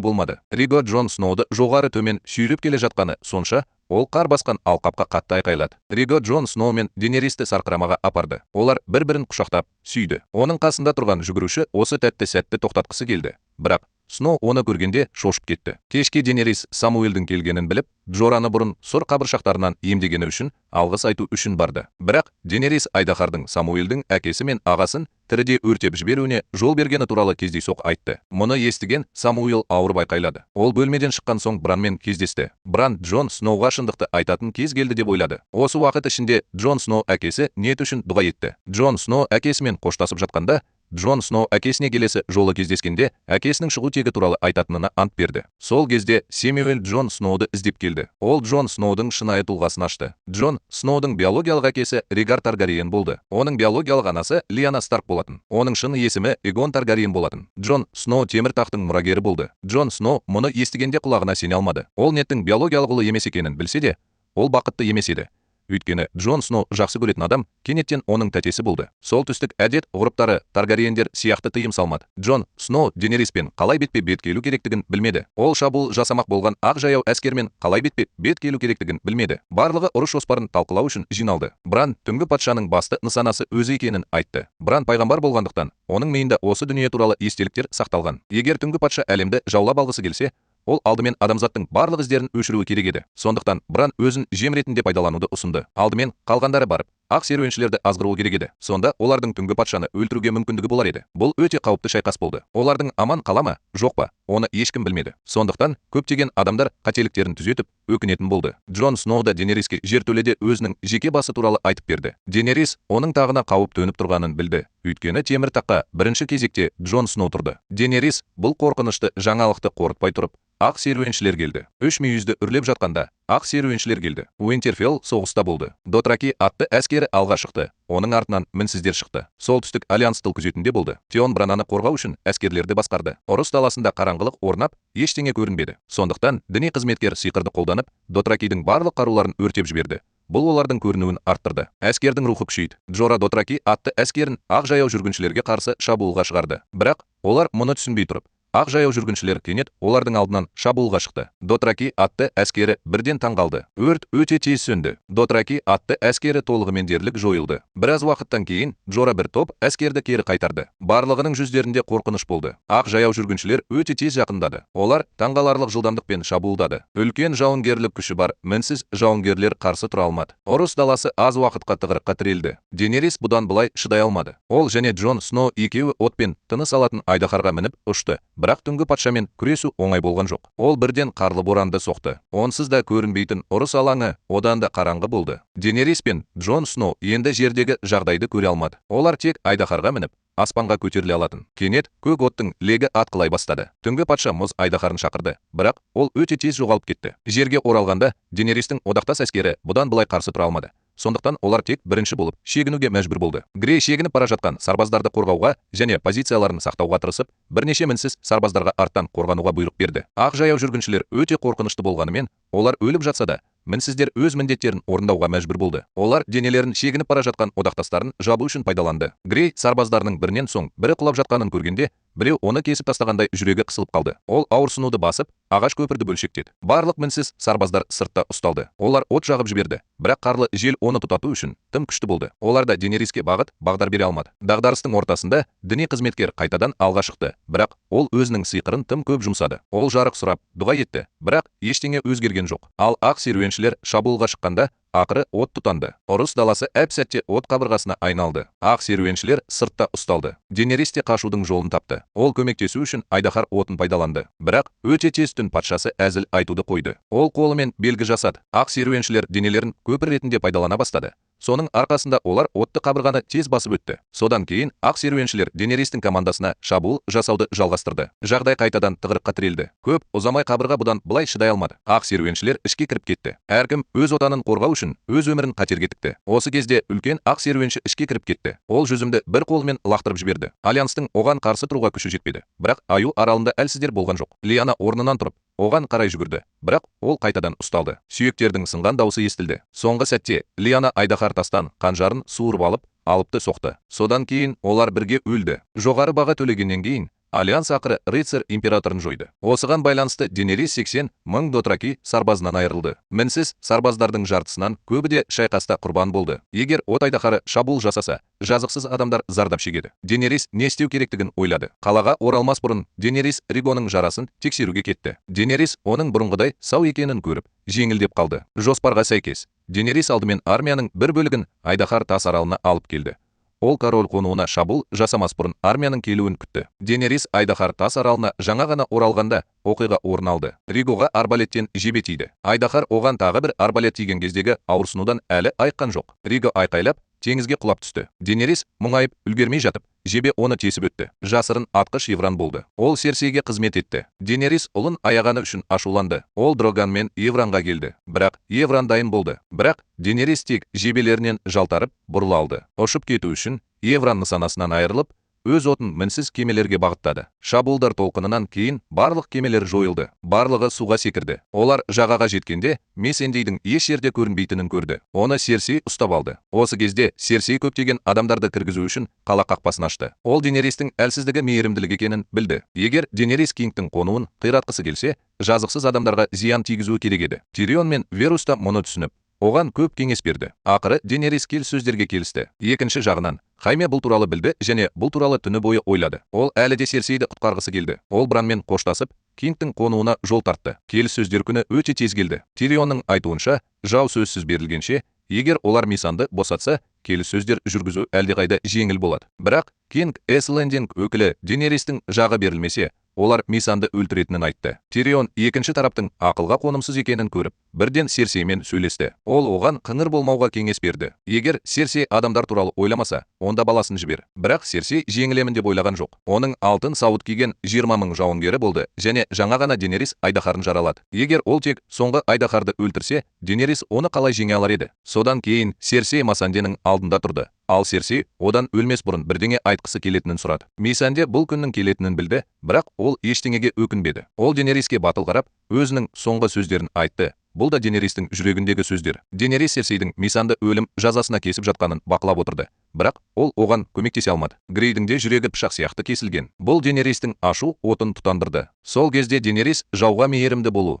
болмады. Риго Джон Сноуды жоғары төмен сүйреп келе жатқаны сонша, ол қар басқан алқапқа қатты айқайлады. Риго Джон Сноу мен Денеристі сарқырамаға апарды. Олар бір-бірін құшақтап сүйді. Оның қасында тұрған жүгіруші осы тәтті сәтті тоқтатқысы келді. Бірақ Сноу оны көргенде шошып кетті. Кешке Денерис Самуэльдің келгенін біліп, Джораны бұрын сұр қабыршақтарынан емдегені үшін алғыс айту үшін барды. Бірақ Денерис айдаһардың Самуэльдің әкесі мен ағасын тіріде өртеп жіберуіне жол бергені туралы кездейсоқ айтты. Мұны естіген Самуэль ауырып айқайлады. Ол бөлмеден шыққан соң Бранмен кездесті. Бран Джон Сноуға шындықты айтатын кез келді деп ойлады. Осы уақыт ішінде Джон Сноу әкесі Нед үшін дұға етті. Джон Сноу әкесімен қоштасып жатқанда Джон Сноу әкесіне келесі жолы кездескенде әкесінің шығу тегі туралы айтатынына ант берді. Сол кезде Сэмюэл Джон Сноуды іздеп келді. Ол Джон Сноудың шынайы тұлғасын ашты. Джон Сноудың биологиялық әкесі Регар Таргариен болды. Оның биологиялық анасы Лиана Старк болатын. Оның шын есімі Эгон Таргариен болатын. Джон Сноу темір тақтың мұрагері болды. Джон Сноу мұны естігенде құлағына сене алмады. Ол Неттің биологиялық ұлы емес екенін білсе де, ол бақытты емес еді. Өйткені Джон Сноу жақсы көретін адам кенеттен оның тәтесі болды. Солтүстік әдет ғұрыптары Таргариендер сияқты тыйым салмады. Джон Сноу Денериспен қалай бетпе-бет келу керектігін білмеді. Ол шабуыл жасамақ болған ақ жаяу әскермен қалай бетпе-бет келу керектігін білмеді. Барлығы ұрыс жоспарын талқылау үшін жиналды. Бран түнгі патшаның басты нысанасы өзі екенін айтты. Бран пайғамбар болғандықтан, оның миында осы дүние туралы естеліктер сақталған. Егер түнгі патша әлемді жаулап алғысы келсе, ол алдымен адамзаттың барлық іздерін өшіруі керек еді. Сондықтан Бран өзін жем ретінде пайдалануды ұсынды. Алдымен қалғандары барып, ақ серуеншілерді азғыруы керек еді. Сонда олардың түнгі патшаны өлтіруге мүмкіндігі болар еді. Бұл өте қауіпті шайқас болды. Олардың аман қала ма, жоқ па, оны ешкім білмеді. Сондықтан көптеген адамдар қателіктерін түзетіп, өкінетін болды. Джон Сноу да Денериске жертөледе өзінің жеке басы туралы айтып берді. Денерис оның тағына қауіп төніп тұрғанын білді. Өйткені темір таққа бірінші кезекте Джон Сноу тұрды. Денерис бұл қорқынышты жаңалықты қорытпай тұрып, ақ серуеншілер келді. Үш мүйізді үрлеп жатқанда, ақ серуеншілер келді. Уинтерфелл соғыста болды. Дотраки атты әскері алға шықты. Оның артынан мінсіздер шықты. Солтүстік альянс тыл күзетінде болды. Теон Брананы қорғау үшін әскерлерді басқарды. Ұрыс даласында қараңғылық орнап, ештеңе көрінбеді. Сондықтан діни қызметкер сиқырды қолданып, Дотракидің барлық қаруларын өртеп жіберді. Бұл олардың көрінуін арттырды. Әскердің рухы күшейді. Джора Дотраки атты әскерін ақ жаяу жүргіншілерге қарсы шабуылға шығарды. Бірақ олар мұны түсінбей тұрып, ақ жаяу жүргіншілер кенет олардың алдынан шабуылға шықты. Дотраки атты әскері бірден таңғалды. Өрт өте тез сөнді. Дотраки атты әскері толығымен дерлік жойылды. Біраз уақыттан кейін Джора бір топ әскерді кері қайтарды. Барлығының жүздерінде қорқыныш болды. Ақ жаяу жүргіншілер өте тез жақындады. Олар таңғаларлық жылдамдықпен шабуылдады. Үлкен жауынгерлік күші бар мінсіз жауынгерлер қарсы тұра алмады. Ұрыс даласы аз уақытқа тығырыққа тірелді. Денерис бұдан былай шыдай алмады. Ол және Джон Сноу екеуі отпен тыныс алатын айдаһарға мініп ұшты. Бірақ түнгі патшамен күресу оңай болған жоқ. Ол бірден қарлы боранды соқты. Онсыз да көрінбейтін ұрыс алаңы одан да қараңғы болды. Денерис пен Джон Сноу енді жердегі жағдайды көре алмады. Олар тек айдаһарға мініп, аспанға көтеріле алатын. Кенет көк оттың легі атқылай бастады. Түнгі патша мұз айдаһарын шақырды, бірақ ол өте тез жоғалып кетті. Жерге оралғанда Денеристің одақтас әскері бұдан былай қарсы тұра алмады. Сондықтан олар тек бірінші болып шегінуге мәжбүр болды. Грей шегініп бара жатқан сарбаздарды қорғауға және позицияларын сақтауға тырысып, бірнеше мінсіз сарбаздарға арттан қорғануға бұйрық берді. Ақ жаяу жүргіншілер өте қорқынышты болғанымен, олар өліп жатса да, мінсіздер өз міндеттерін орындауға мәжбүр болды. Олар денелерін шегініп бара жатқан одақтастарын жабу үшін пайдаланды. Грей сарбаздарының бірінен соң бірі құлап жатқанын көргенде, біреу оны кесіп тастағандай жүрегі қысылып қалды. Ол ауырсынуды басып, ағаш көпірді бөлшектеді. Барлық мінсіз сарбаздар сыртта ұсталды. Олар от жағып жіберді, бірақ қарлы жел оны тұтату үшін тым күшті болды. Олар да Денериске бағдар бере алмады. Дағдарыстың ортасында діни қызметкер қайтадан алға шықты, бірақ ол өзінің сиқырын тым көп жұмсады. Ол жарық сұрап, дұға етті, бірақ ештеңе өзгерген жоқ. Ал ақ серуеншілер шабуылға шыққанда, ақыры от тұтанды. Ұрыс даласы әп-сәтте от қабырғасына айналды. Ақ серуеншілер сыртта ұсталды. Денерис те қашудың жолын тапты. Ол көмектесу үшін айдаһар отын пайдаланды. Бірақ өте тез түн патшасы әзіл айтуды қойды. Ол қолымен белгі жасады. Ақ серуеншілер денелерін көпір ретінде пайдалана бастады. Соның арқасында олар отты қабырғаны тез басып өтті. Содан кейін ақ серуеншілер Денеристің командасына шабуыл жасауды жалғастырды. Жағдай қайтадан тығырыққа тірелді. Көп ұзамай қабырға бұдан былай шыдай алмады. Ақ серуеншілер ішке кіріп кетті. Әркім өз отанын қорғау үшін өз өмірін қатерге тікті. Осы кезде үлкен ақ серуенші ішке кіріп кетті. Ол жүзімді бір қолымен лақтырып жіберді. Альянстың оған қарсы тұруға күші жетпеді. Бірақ Аю аралында әлсіздер болған жоқ. Лиана орнынан тұрып, оған қарай жүгірді, бірақ ол қайтадан ұсталды. Сүйектердің сынған дауысы естілді. Соңғы сәтте Лиана айдаһар тастан қанжарын суырып алыпты соқты. Содан кейін олар бірге өлді. Жоғары баға төлегеннен кейін Альянс ақыры рыцарь императорын жойды. Осыған байланысты Денерис 80 000 Дотраки сарбазынан айырылды. Мінсіз сарбаздардың жартысынан көбі де шайқаста құрбан болды. Егер от айдаһары шабуыл жасаса, жазықсыз адамдар зардап шегеді. Денерис не істеу керектігін ойлады. Қалаға оралмас бұрын Денерис Ригоның жарасын тексеруге кетті. Денерис оның бұрынғыдай сау екенін көріп, жеңілдеп қалды. Жоспарға сәйкес, Денерис алдымен армияның бір бөлігін айдаһар тас аралына алып келді. Ол король қонуына шабуыл жасамас бұрын армияның келуін күтті. Денерис айдаһар тас аралына жаңа ғана оралғанда оқиға орын алды. Ригоға арбалеттен жебе тиді. Айдаһар оған тағы бір арбалет тиген кездегі ауырсынудан әлі айыққан жоқ. Риго айқайлап теңізге құлап түсті. Денерис мұңайып үлгермей жатып, жебе оны тесіп өтті. Жасырын атқыш Евран болды. Ол Серсейге қызмет етті. Денерис ұлын аяғаны үшін ашуланды. Ол Дроганмен Евранға келді. Бірақ Евран дайын болды. Бірақ Денерис тек жебелерінен жалтарып бұрыла алды. Ұшып кету үшін Евран нысанасынан айырылып, өз отын мінсіз кемелерге бағыттады. Шабуылдар толқынынан кейін барлық кемелер жойылды. Барлығы суға секірді. Олар жағаға жеткенде Месендейдің еш жерде көрінбейтінін көрді. Оны Серсей ұстап алды. Осы кезде Серсей көптеген адамдарды кіргізу үшін қала қақпасын ашты. Ол Денерестің әлсіздігі мейірімділік екенін білді. Егер Денерес Кингтің қонуын қиратқысы келсе, жазықсыз адамдарға зиян тигізуі керек еді. Тирион мен Верус та мұны түсініп, оған көп кеңес берді. Ақыры Денерес келіссөздерге келісті. Екінші жағынан, Хайме бұл туралы білді және бұл туралы түні бойы ойлады. Ол әлі де Серсейді құтқарғысы келді. Ол Бранмен қоштасып, Кингтің қонуына жол тартты. Келіссөздер күні өте тез келді. Тирионның айтуынша, жау сөзсіз берілгенше, егер олар Мисанды босатса, келіссөздер жүргізу әлдеқайда жеңіл болады. Бірақ Кинг Эслендинг өкілі Денерестің жағы берілмесе, олар Мисанды өлтіретінін айтты. Тирион екінші тараптың ақылға қонымсыз екенін көріп, бірден Серсеймен сөйлесті. Ол оған қыңыр болмауға кеңес берді. Егер Серсей адамдар туралы ойламаса, онда баласын жібер. Бірақ Серсей жеңілемін деп ойлаған жоқ. Оның алтын сауыт киген 20 000 жауынгері болды және жаңа ғана Денерис Айдаһарын жаралады. Егер ол тек соңғы Айдаһарды өлтірсе, Денерис оны қалай жеңе алар еді? Содан кейін Серсей Масанденің алдында тұрды. Ал Серсей одан өлмес бұрын бірдеңе айтқысы келетінін сұрады. Мисанде бұл күннің келетінін білді, бірақ ол ештеңеге өкінбеді. Ол Денериске батыл қарап, өзінің соңғы сөздерін айтты. Бұл да Денерестің жүрегіндегі сөздер. Денерис Серсейдің Мисанды өлім жазасына кесіп жатқанын бақылап отырды. Бірақ ол оған көмектесе алмады. Грейдің де жүрегі пышақ сияқты кесілген. Бұл Денерестің ашу отын тұтандырды. Сол кезде Денерис жауға мейірімді болу,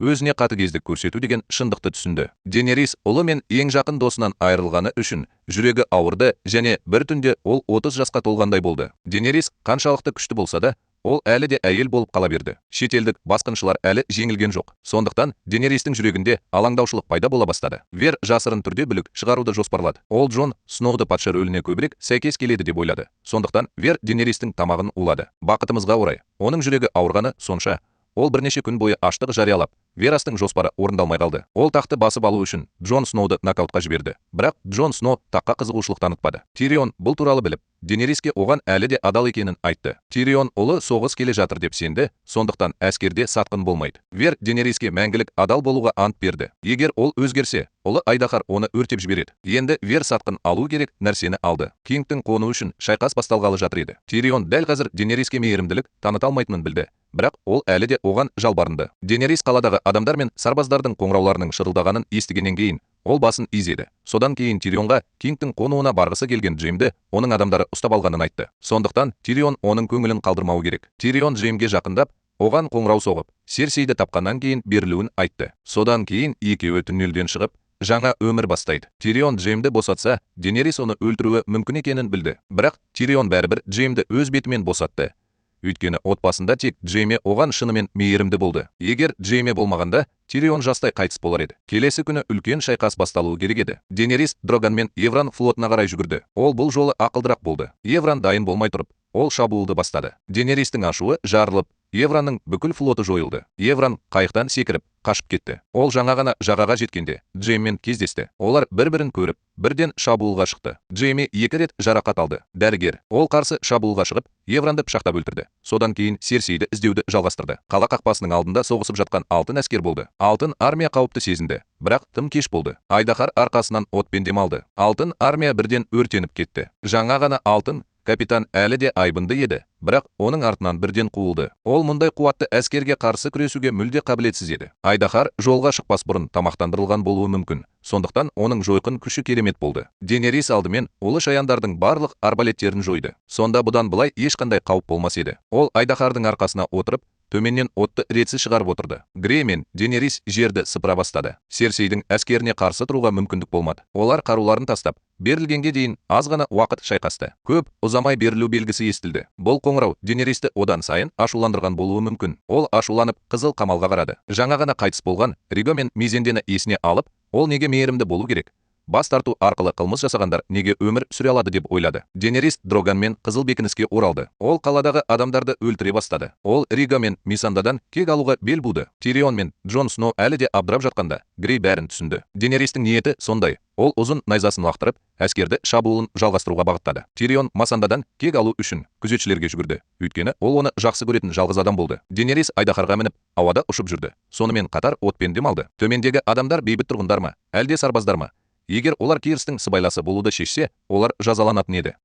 өзіне қатыгездік көрсету деген шындықты түсінді. Денерис ұлы мен ең жақын досынан айырылғаны үшін жүрегі ауырды және бір түнде ол 30 жасқа толғандай болды. Денерис қаншалықты күшті болса да, ол әлі де әйел болып қала берді. Шетелдік басқыншылар әлі жеңілген жоқ. Сондықтан Денерестің жүрегінде алаңдаушылық пайда бола бастады. Вер жасырын түрде бүлік шығаруды жоспарлады. Ол Джон Сноуды патша рөліне көбірек сәйкес келеді деп ойлады. Сондықтан Вер Денерестің тамағын улады. Бақытымызға орай, оның жүрегі ауырғаны сонша, ол бірнеше күн бойы аштық жариялап, Верастың жоспары орындалмай қалды. Ол тақты басып алу үшін Джон Сноуды нокаутқа жіберді. Бірақ Джон Сноу таққа қызығушылық танытпады. Тирион бұл туралы біліп, Денериске оған әлі де адал екенін айтты. Тирион ұлы соғыс келе жатыр деп сенді, сондықтан әскерде сатқын болмайды. Вер Денериске мәңгілік адал болуға ант берді. Егер ол өзгерсе, ұлы Айдаһар оны өртеп жібереді. Енді Вер сатқын алу керек нәрсені алды. Кингтің қону үшін шайқас басталғалы жатыр еді. Тирион дәл қазір Денериске мейірімділік таныта алмайтынын білді. Бірақ ол әлі де оған жалбарынды. Денерис қаладағы адамдар мен сарбаздардың қоңырауларының шырылдағанын естігеннен кейін ол басын изеді. Содан кейін Тирионға Кингтің қонуына барғысы келген Джеймді оның адамдары ұстап алғанын айтты. Сондықтан Тирион оның көңілін қалдырмауы керек. Тирион Джеймге жақындап, оған қоңырау соғып, Серсейді тапқаннан кейін берілуін айтты. Содан кейін екеуі түннелден шығып, жаңа өмір бастайды. Тирион Джеймді босатса, Денерис оны өлтіруі мүмкін екенін білді. Бірақ Тирион бәрібір Джеймді өз бетімен босатты. Өйткені отбасында тек Джейме оған шынымен мейірімді болды. Егер Джейме болмағанда, Тирион жастай қайтыс болар еді. Келесі күні үлкен шайқас басталуы керек еді. Денерис Дроган мен Евран флотына қарай жүгірді. Ол бұл жолы ақылдырақ болды. Евран дайын болмай тұрып, ол шабуылды бастады. Денерестің ашуы жарылып, Евранның бүкіл флоты жойылды. Евран қайықтан секіріп, қашып кетті. Ол жаңа ғана жағаға жеткенде Джейммен кездесті. Олар бір-бірін көріп, бірден шабуылға шықты. Джейми 2 рет жарақат алды. Дәрігер, ол қарсы шабуылға шығып, Евранды пышақтап өлтірді. Содан кейін Серсейді іздеуді жалғастырды. Қала қақпасының алдында соғысып жатқан алтын әскер болды. Алтын армия қауіпті сезінді, бірақ тым кеш болды. Айдаһар арқасынан отпен демалды. Алтын армия бірден өртеніп кетті. Жаңа ғана алтын капитан әлі де айбынды еді, бірақ оның артынан бірден қуылды. Ол мұндай қуатты әскерге қарсы күресуге мүлде қабілетсіз еді. Айдаһар жолға шықпас бұрын тамақтандырылған болуы мүмкін. Сондықтан оның жойқын күші керемет болды. Денерис алдымен ұлы шаяндардың барлық арбалеттерін жойды. Сонда бұдан былай ешқандай қауіп болмас еді. Ол Айдаһардың арқасына отырып, төменнен отты ретсіз шығарып отырды. Грей мен Денерис жерді сыпыра бастады. Серсейдің әскеріне қарсы тұруға мүмкіндік болмады. Олар қаруларын тастап, берілгенге дейін аз ғана уақыт шайқасты. Көп ұзамай берілу белгісі естілді. Бұл қоңырау Денеристі одан сайын ашуландырған болуы мүмкін. Ол ашуланып қызыл қамалға қарады. Жаңа ғана қайтыс болған Риго мен Мизендені есіне алып, ол неге мейірімді болу керек? бас тарту арқылы қылмыс жасағандар неге өмір сүре алады деп ойлады. Денерис Дроганмен Қызыл бекініске оралды. Ол қаладағы адамдарды өлтіре бастады. Ол Рига мен Мисандадан кек алуға бел буды. Тирион мен Джон Сноу әлі де абдырап жатқанда Грей бәрін түсінді. Денеристің ниеті сондай. Ол ұзын найзасын лақтырып, әскерді шабуылын жалғастыруға бағыттады. Тирион Масандадан кек алу үшін күзетшілерге жүгірді. Өйткені ол оны жақсы көретін жалғыз адам болды. Денерис айдаһарға мініп, ауада ұшып жүрді. Сонымен қатар отпен демалды. Төмендегі адамдар бейбіт тұрғындар ма, әлде сарбаздар ма? Егер олар Кирстің сыбайласы болуды шешсе, олар жазаланатын еді.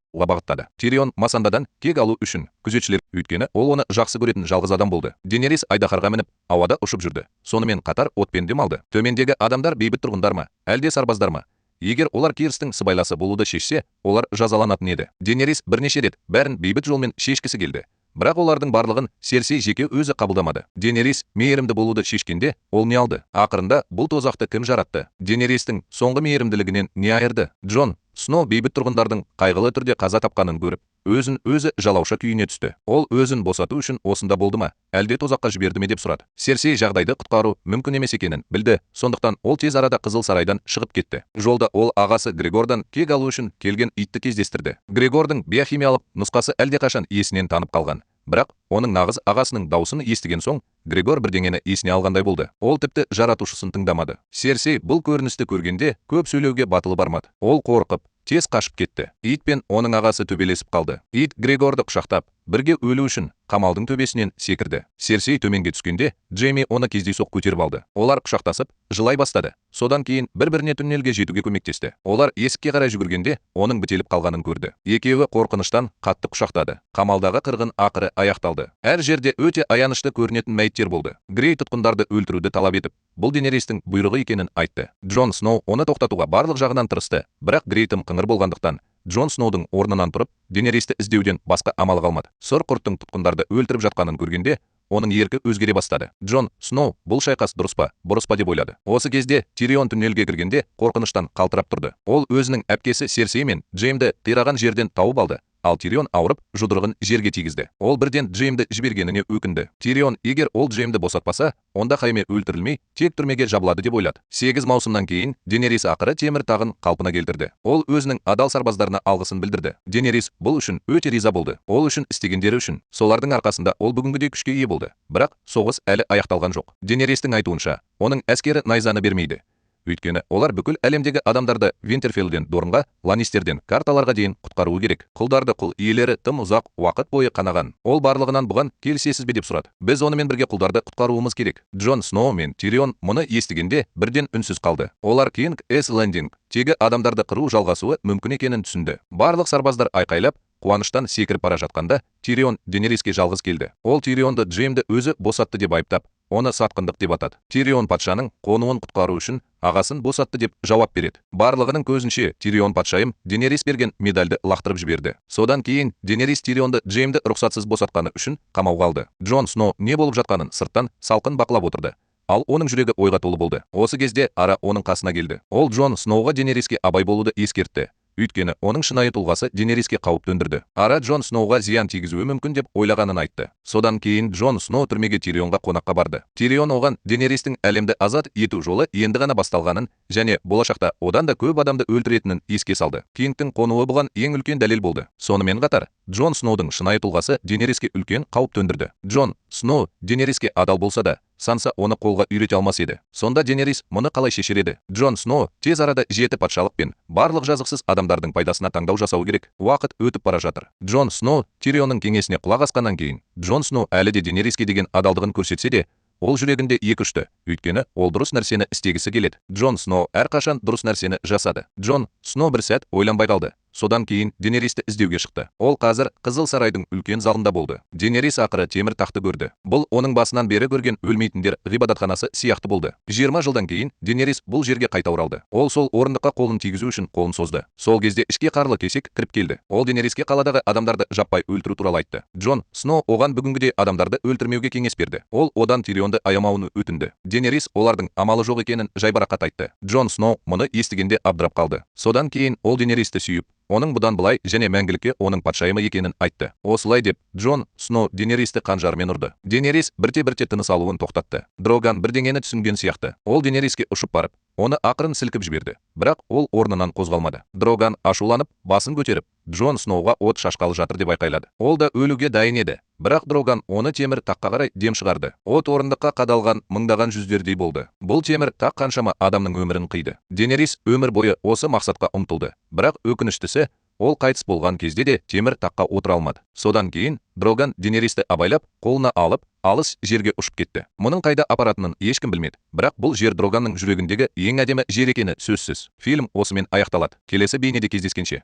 Бағыттады. Тирион Масандадан кек алу үшін күзетшілер, өйткені ол оны жақсы көретін жалғыз адам болды. Денерис айдаһарға мініп, ауада ұшып жүрді. Сонымен қатар отпен демалды. Төмендегі адамдар бейбіт тұрғындар ма, әлде сарбаздар ма? Егер олар Кирстің сыбайласы болуды шешсе, олар жазаланатын еді. Денерис бірнеше рет бәрін бейбіт жолмен шешкісі келді. Бірақ олардың барлығын Серсей жеке өзі қабылдамады. Денерис мейірімді болуды шешкенде, ол не алды? Ақырында бұл тозақты кім жаратты? Денеристің соңғы мейірімділігінен не айырды? Джон Сноу бейбіт тұрғындардың қайғылы түрде қаза тапқанын көріп, өзін өзі жалауша күйіне түсті. Ол өзін босату үшін осында болды ма, әлде тозаққа жіберді ме деп сұрады. Серсей жағдайды құтқару мүмкін емес екенін білді, сондықтан ол тез арада Қызыл сарайдан шығып кетті. Жолда ол ағасы Грегордан кек алу үшін келген итті кездестірді. Грегордың биохимиялық нұсқасы әлдеқашан есінен танып қалған. Бірақ оның нағыз ағасының даусын естіген соң, Грегор бірдеңені есіне алғандай болды. Ол тіпті жаратушысын тыңдамады. Серсей бұл көріністі көргенде көп сөйлеуге батылы бармады. Ол қорқып, тез қашып кетті. Ит пен оның ағасы төбелесіп қалды. Ит Грегорды құшақтап, бірге өлу үшін қамалдың төбесінен секірді. Серсей төменге түскенде, Джейми оны кездейсоқ көтеріп алды. Олар құшақтасып, жылай бастады. Содан кейін бір-біріне түннелге жетуге көмектесті. Олар есікке қарай жүгіргенде, оның бітеліп қалғанын көрді. Екеуі қорқыныштан қатты құшақтады. Қамалдағы қырғын ақыры аяқталды. Әр жерде өте аянышты көрінетін мәйіттер болды. Грей тұтқындарды өлтіруді талап етіп, бұл Денеристің бұйрығы екенін айтты. Джон Сноу оны тоқтатуға барлық жағынан тырысты, бірақ Грей тым қыңыр болғандықтан Джон Сноудың орнынан тұрып, Денеристі іздеуден басқа амал қалмады. Сұр құрттың тұтқындарды өлтіріп жатқанын көргенде, оның еркі өзгере бастады. Джон Сноу бұл шайқас дұрыс па, бұрыс па деп ойлады. Осы кезде Тирион түннелге кіргенде қорқыныштан қалтырап тұрды. Ол өзінің әпкесі Серсей мен Джеймді қираған жерден тауып алды. Ал Тирион ауырып, жұдырығын жерге тигізді. Ол бірден Джеймді жібергеніне өкінді. Тирион, егер ол Джеймді босатпаса, онда Хайме өлтірілмей, тек түрмеге жабылады деп ойлады. 8 маусымнан кейін Денерис ақыры темір тағын қалпына келтірді. Ол өзінің адал сарбаздарына алғысын білдірді. Денерис бұл үшін өте риза болды. Ол үшін істегендері үшін. Солардың арқасында ол бүгінгідей күшке ие болды. Бірақ соғыс әлі аяқталған жоқ. Денеристің айтуынша, оның әскері найзаны бермейді. Өйткені олар бүкіл әлемдегі адамдарды Винтерфеллден Дорнға, Ланнистерден карталарға дейін құтқаруы керек. Құлдарды құл иелері тым ұзақ уақыт бойы қанаған. Ол барлығынан бұған келісесіз бе деп сұрады. Біз онымен бірге құлдарды құтқаруымыз керек. Джон Сноу мен Тирион мұны естігенде бірден үнсіз қалды. Олар Кинг Эс Лендинг тегі адамдарды қыру жалғасуы мүмкін екенін түсінді. Барлық сарбаздар айқайлап, қуаныштан секіріп бара жатқанда, Тирион Денериске жалғыз келді. Ол Тирионды Джеймді өзі босатты деп айыптап, оны сатқындық деп атады. Тирион патшаның қонуын құтқару үшін ағасын босатты деп жауап береді. Барлығының көзінше Тирион патшайым Денерис берген медальді лақтырып жіберді. Содан кейін Денерис Тирионды Джеймді рұқсатсыз босатқаны үшін қамауға алды. Джон Сноу не болып жатқанын сырттан салқын бақылап отырды. Ал оның жүрегі ойға толы болды. Осы кезде Ара оның қасына келді. Ол Джон Сноуға Денериске абай болуды ескертті. Өйткені оның шынайы тұлғасы Денериске қауіп төндірді. Ара Джон Сноуға зиян тигізуі мүмкін деп ойлағанын айтты. Содан кейін Джон Сноу түрмеге Тирионға қонаққа барды. Тирион оған Денеристің әлемді азат ету жолы енді ғана басталғанын және болашақта одан да көп адамды өлтіретінін еске салды. Кингтің қонуы бұған ең үлкен дәлел болды. Сонымен қатар, Джон Сноудың шынайы тұлғасы Денериске үлкен қауіп төндірді. Джон Сноу Денериске адал болса да, Санса оны қолға үйрете алмас еді. Сонда Денерис мұны қалай шешер еді? Джон Сноу тез арада 7 патшалық пен барлық жазықсыз адамдардың пайдасына таңдау жасау керек. Уақыт өтіп бара жатыр. Джон Сноу Тирионның кеңесіне құлақ асқаннан кейін, Джон Сноу әлі де Денериске деген адалдығын көрсетсе де, ол жүрегінде екі ұшты. Өйткені ол дұрыс нәрсені істегісі келеді. Джон Сноу әрқашан дұрыс нәрсені жасады. Джон Сноу бір сәт ойланбай қалды. Содан кейін Денеристі іздеуге шықты. Ол қазір Қызыл сарайдың үлкен залында болды. Денерис ақыры темір тақты көрді. Бұл оның басынан бері көрген өлмейтіндер ғибадатханасы сияқты болды. 20 жылдан кейін Денерис бұл жерге қайта оралды. Ол сол орындыққа қолын тигізу үшін қолын созды. Сол кезде ішке қарлы кесек кіріп келді. Ол Денериске қаладағы адамдарды жаппай өлтіру туралы айтты. Джон Сноу оған бүгінгідей адамдарды өлтірмеуге кеңес берді. Ол одан Тирионды аямауын өтінді. Денерис олардың амалы жоқ екенін жайбарақат айтты. Джон Сноу мұны естігенде абдырап қалды. Содан кейін ол Денеристі сүйіп, оның бұдан былай және мәңгілікке оның патшайымы екенін айтты. Осылай деп, Джон Сноу Денеристі қанжармен ұрды. Денерис бірте-бірте тыныс алуын тоқтатты. Дроган бірдеңені түсінген сияқты. Ол Денериске ұшып барып, оны ақырын сілкіп жіберді, бірақ ол орнынан қозғалмады. Дроган ашуланып, басын көтеріп, Джон Сноуға от шашқалы жатыр деп айқайлады. Ол да өлуге дайын еді, бірақ Дроган оны темір таққа қарай дем шығарды. От орындыққа қадалған мыңдаған жүздердей болды. Бұл темір тақ қаншама адамның өмірін қиды. Денерис өмір бойы осы мақсатқа ұмтылды, бірақ өкініштісі, ол қайтыс болған кезде де темір таққа отыра алмады. Содан кейін Дроган Денеристі абайлап, қолына алып, алыс жерге ұшып кетті. Мұның қайда апаратынын ешкім білмеді, бірақ бұл жер Дроганның жүрегіндегі ең әдемі жер екені сөзсіз. Фильм осымен аяқталады. Келесі бейнеде кездескенше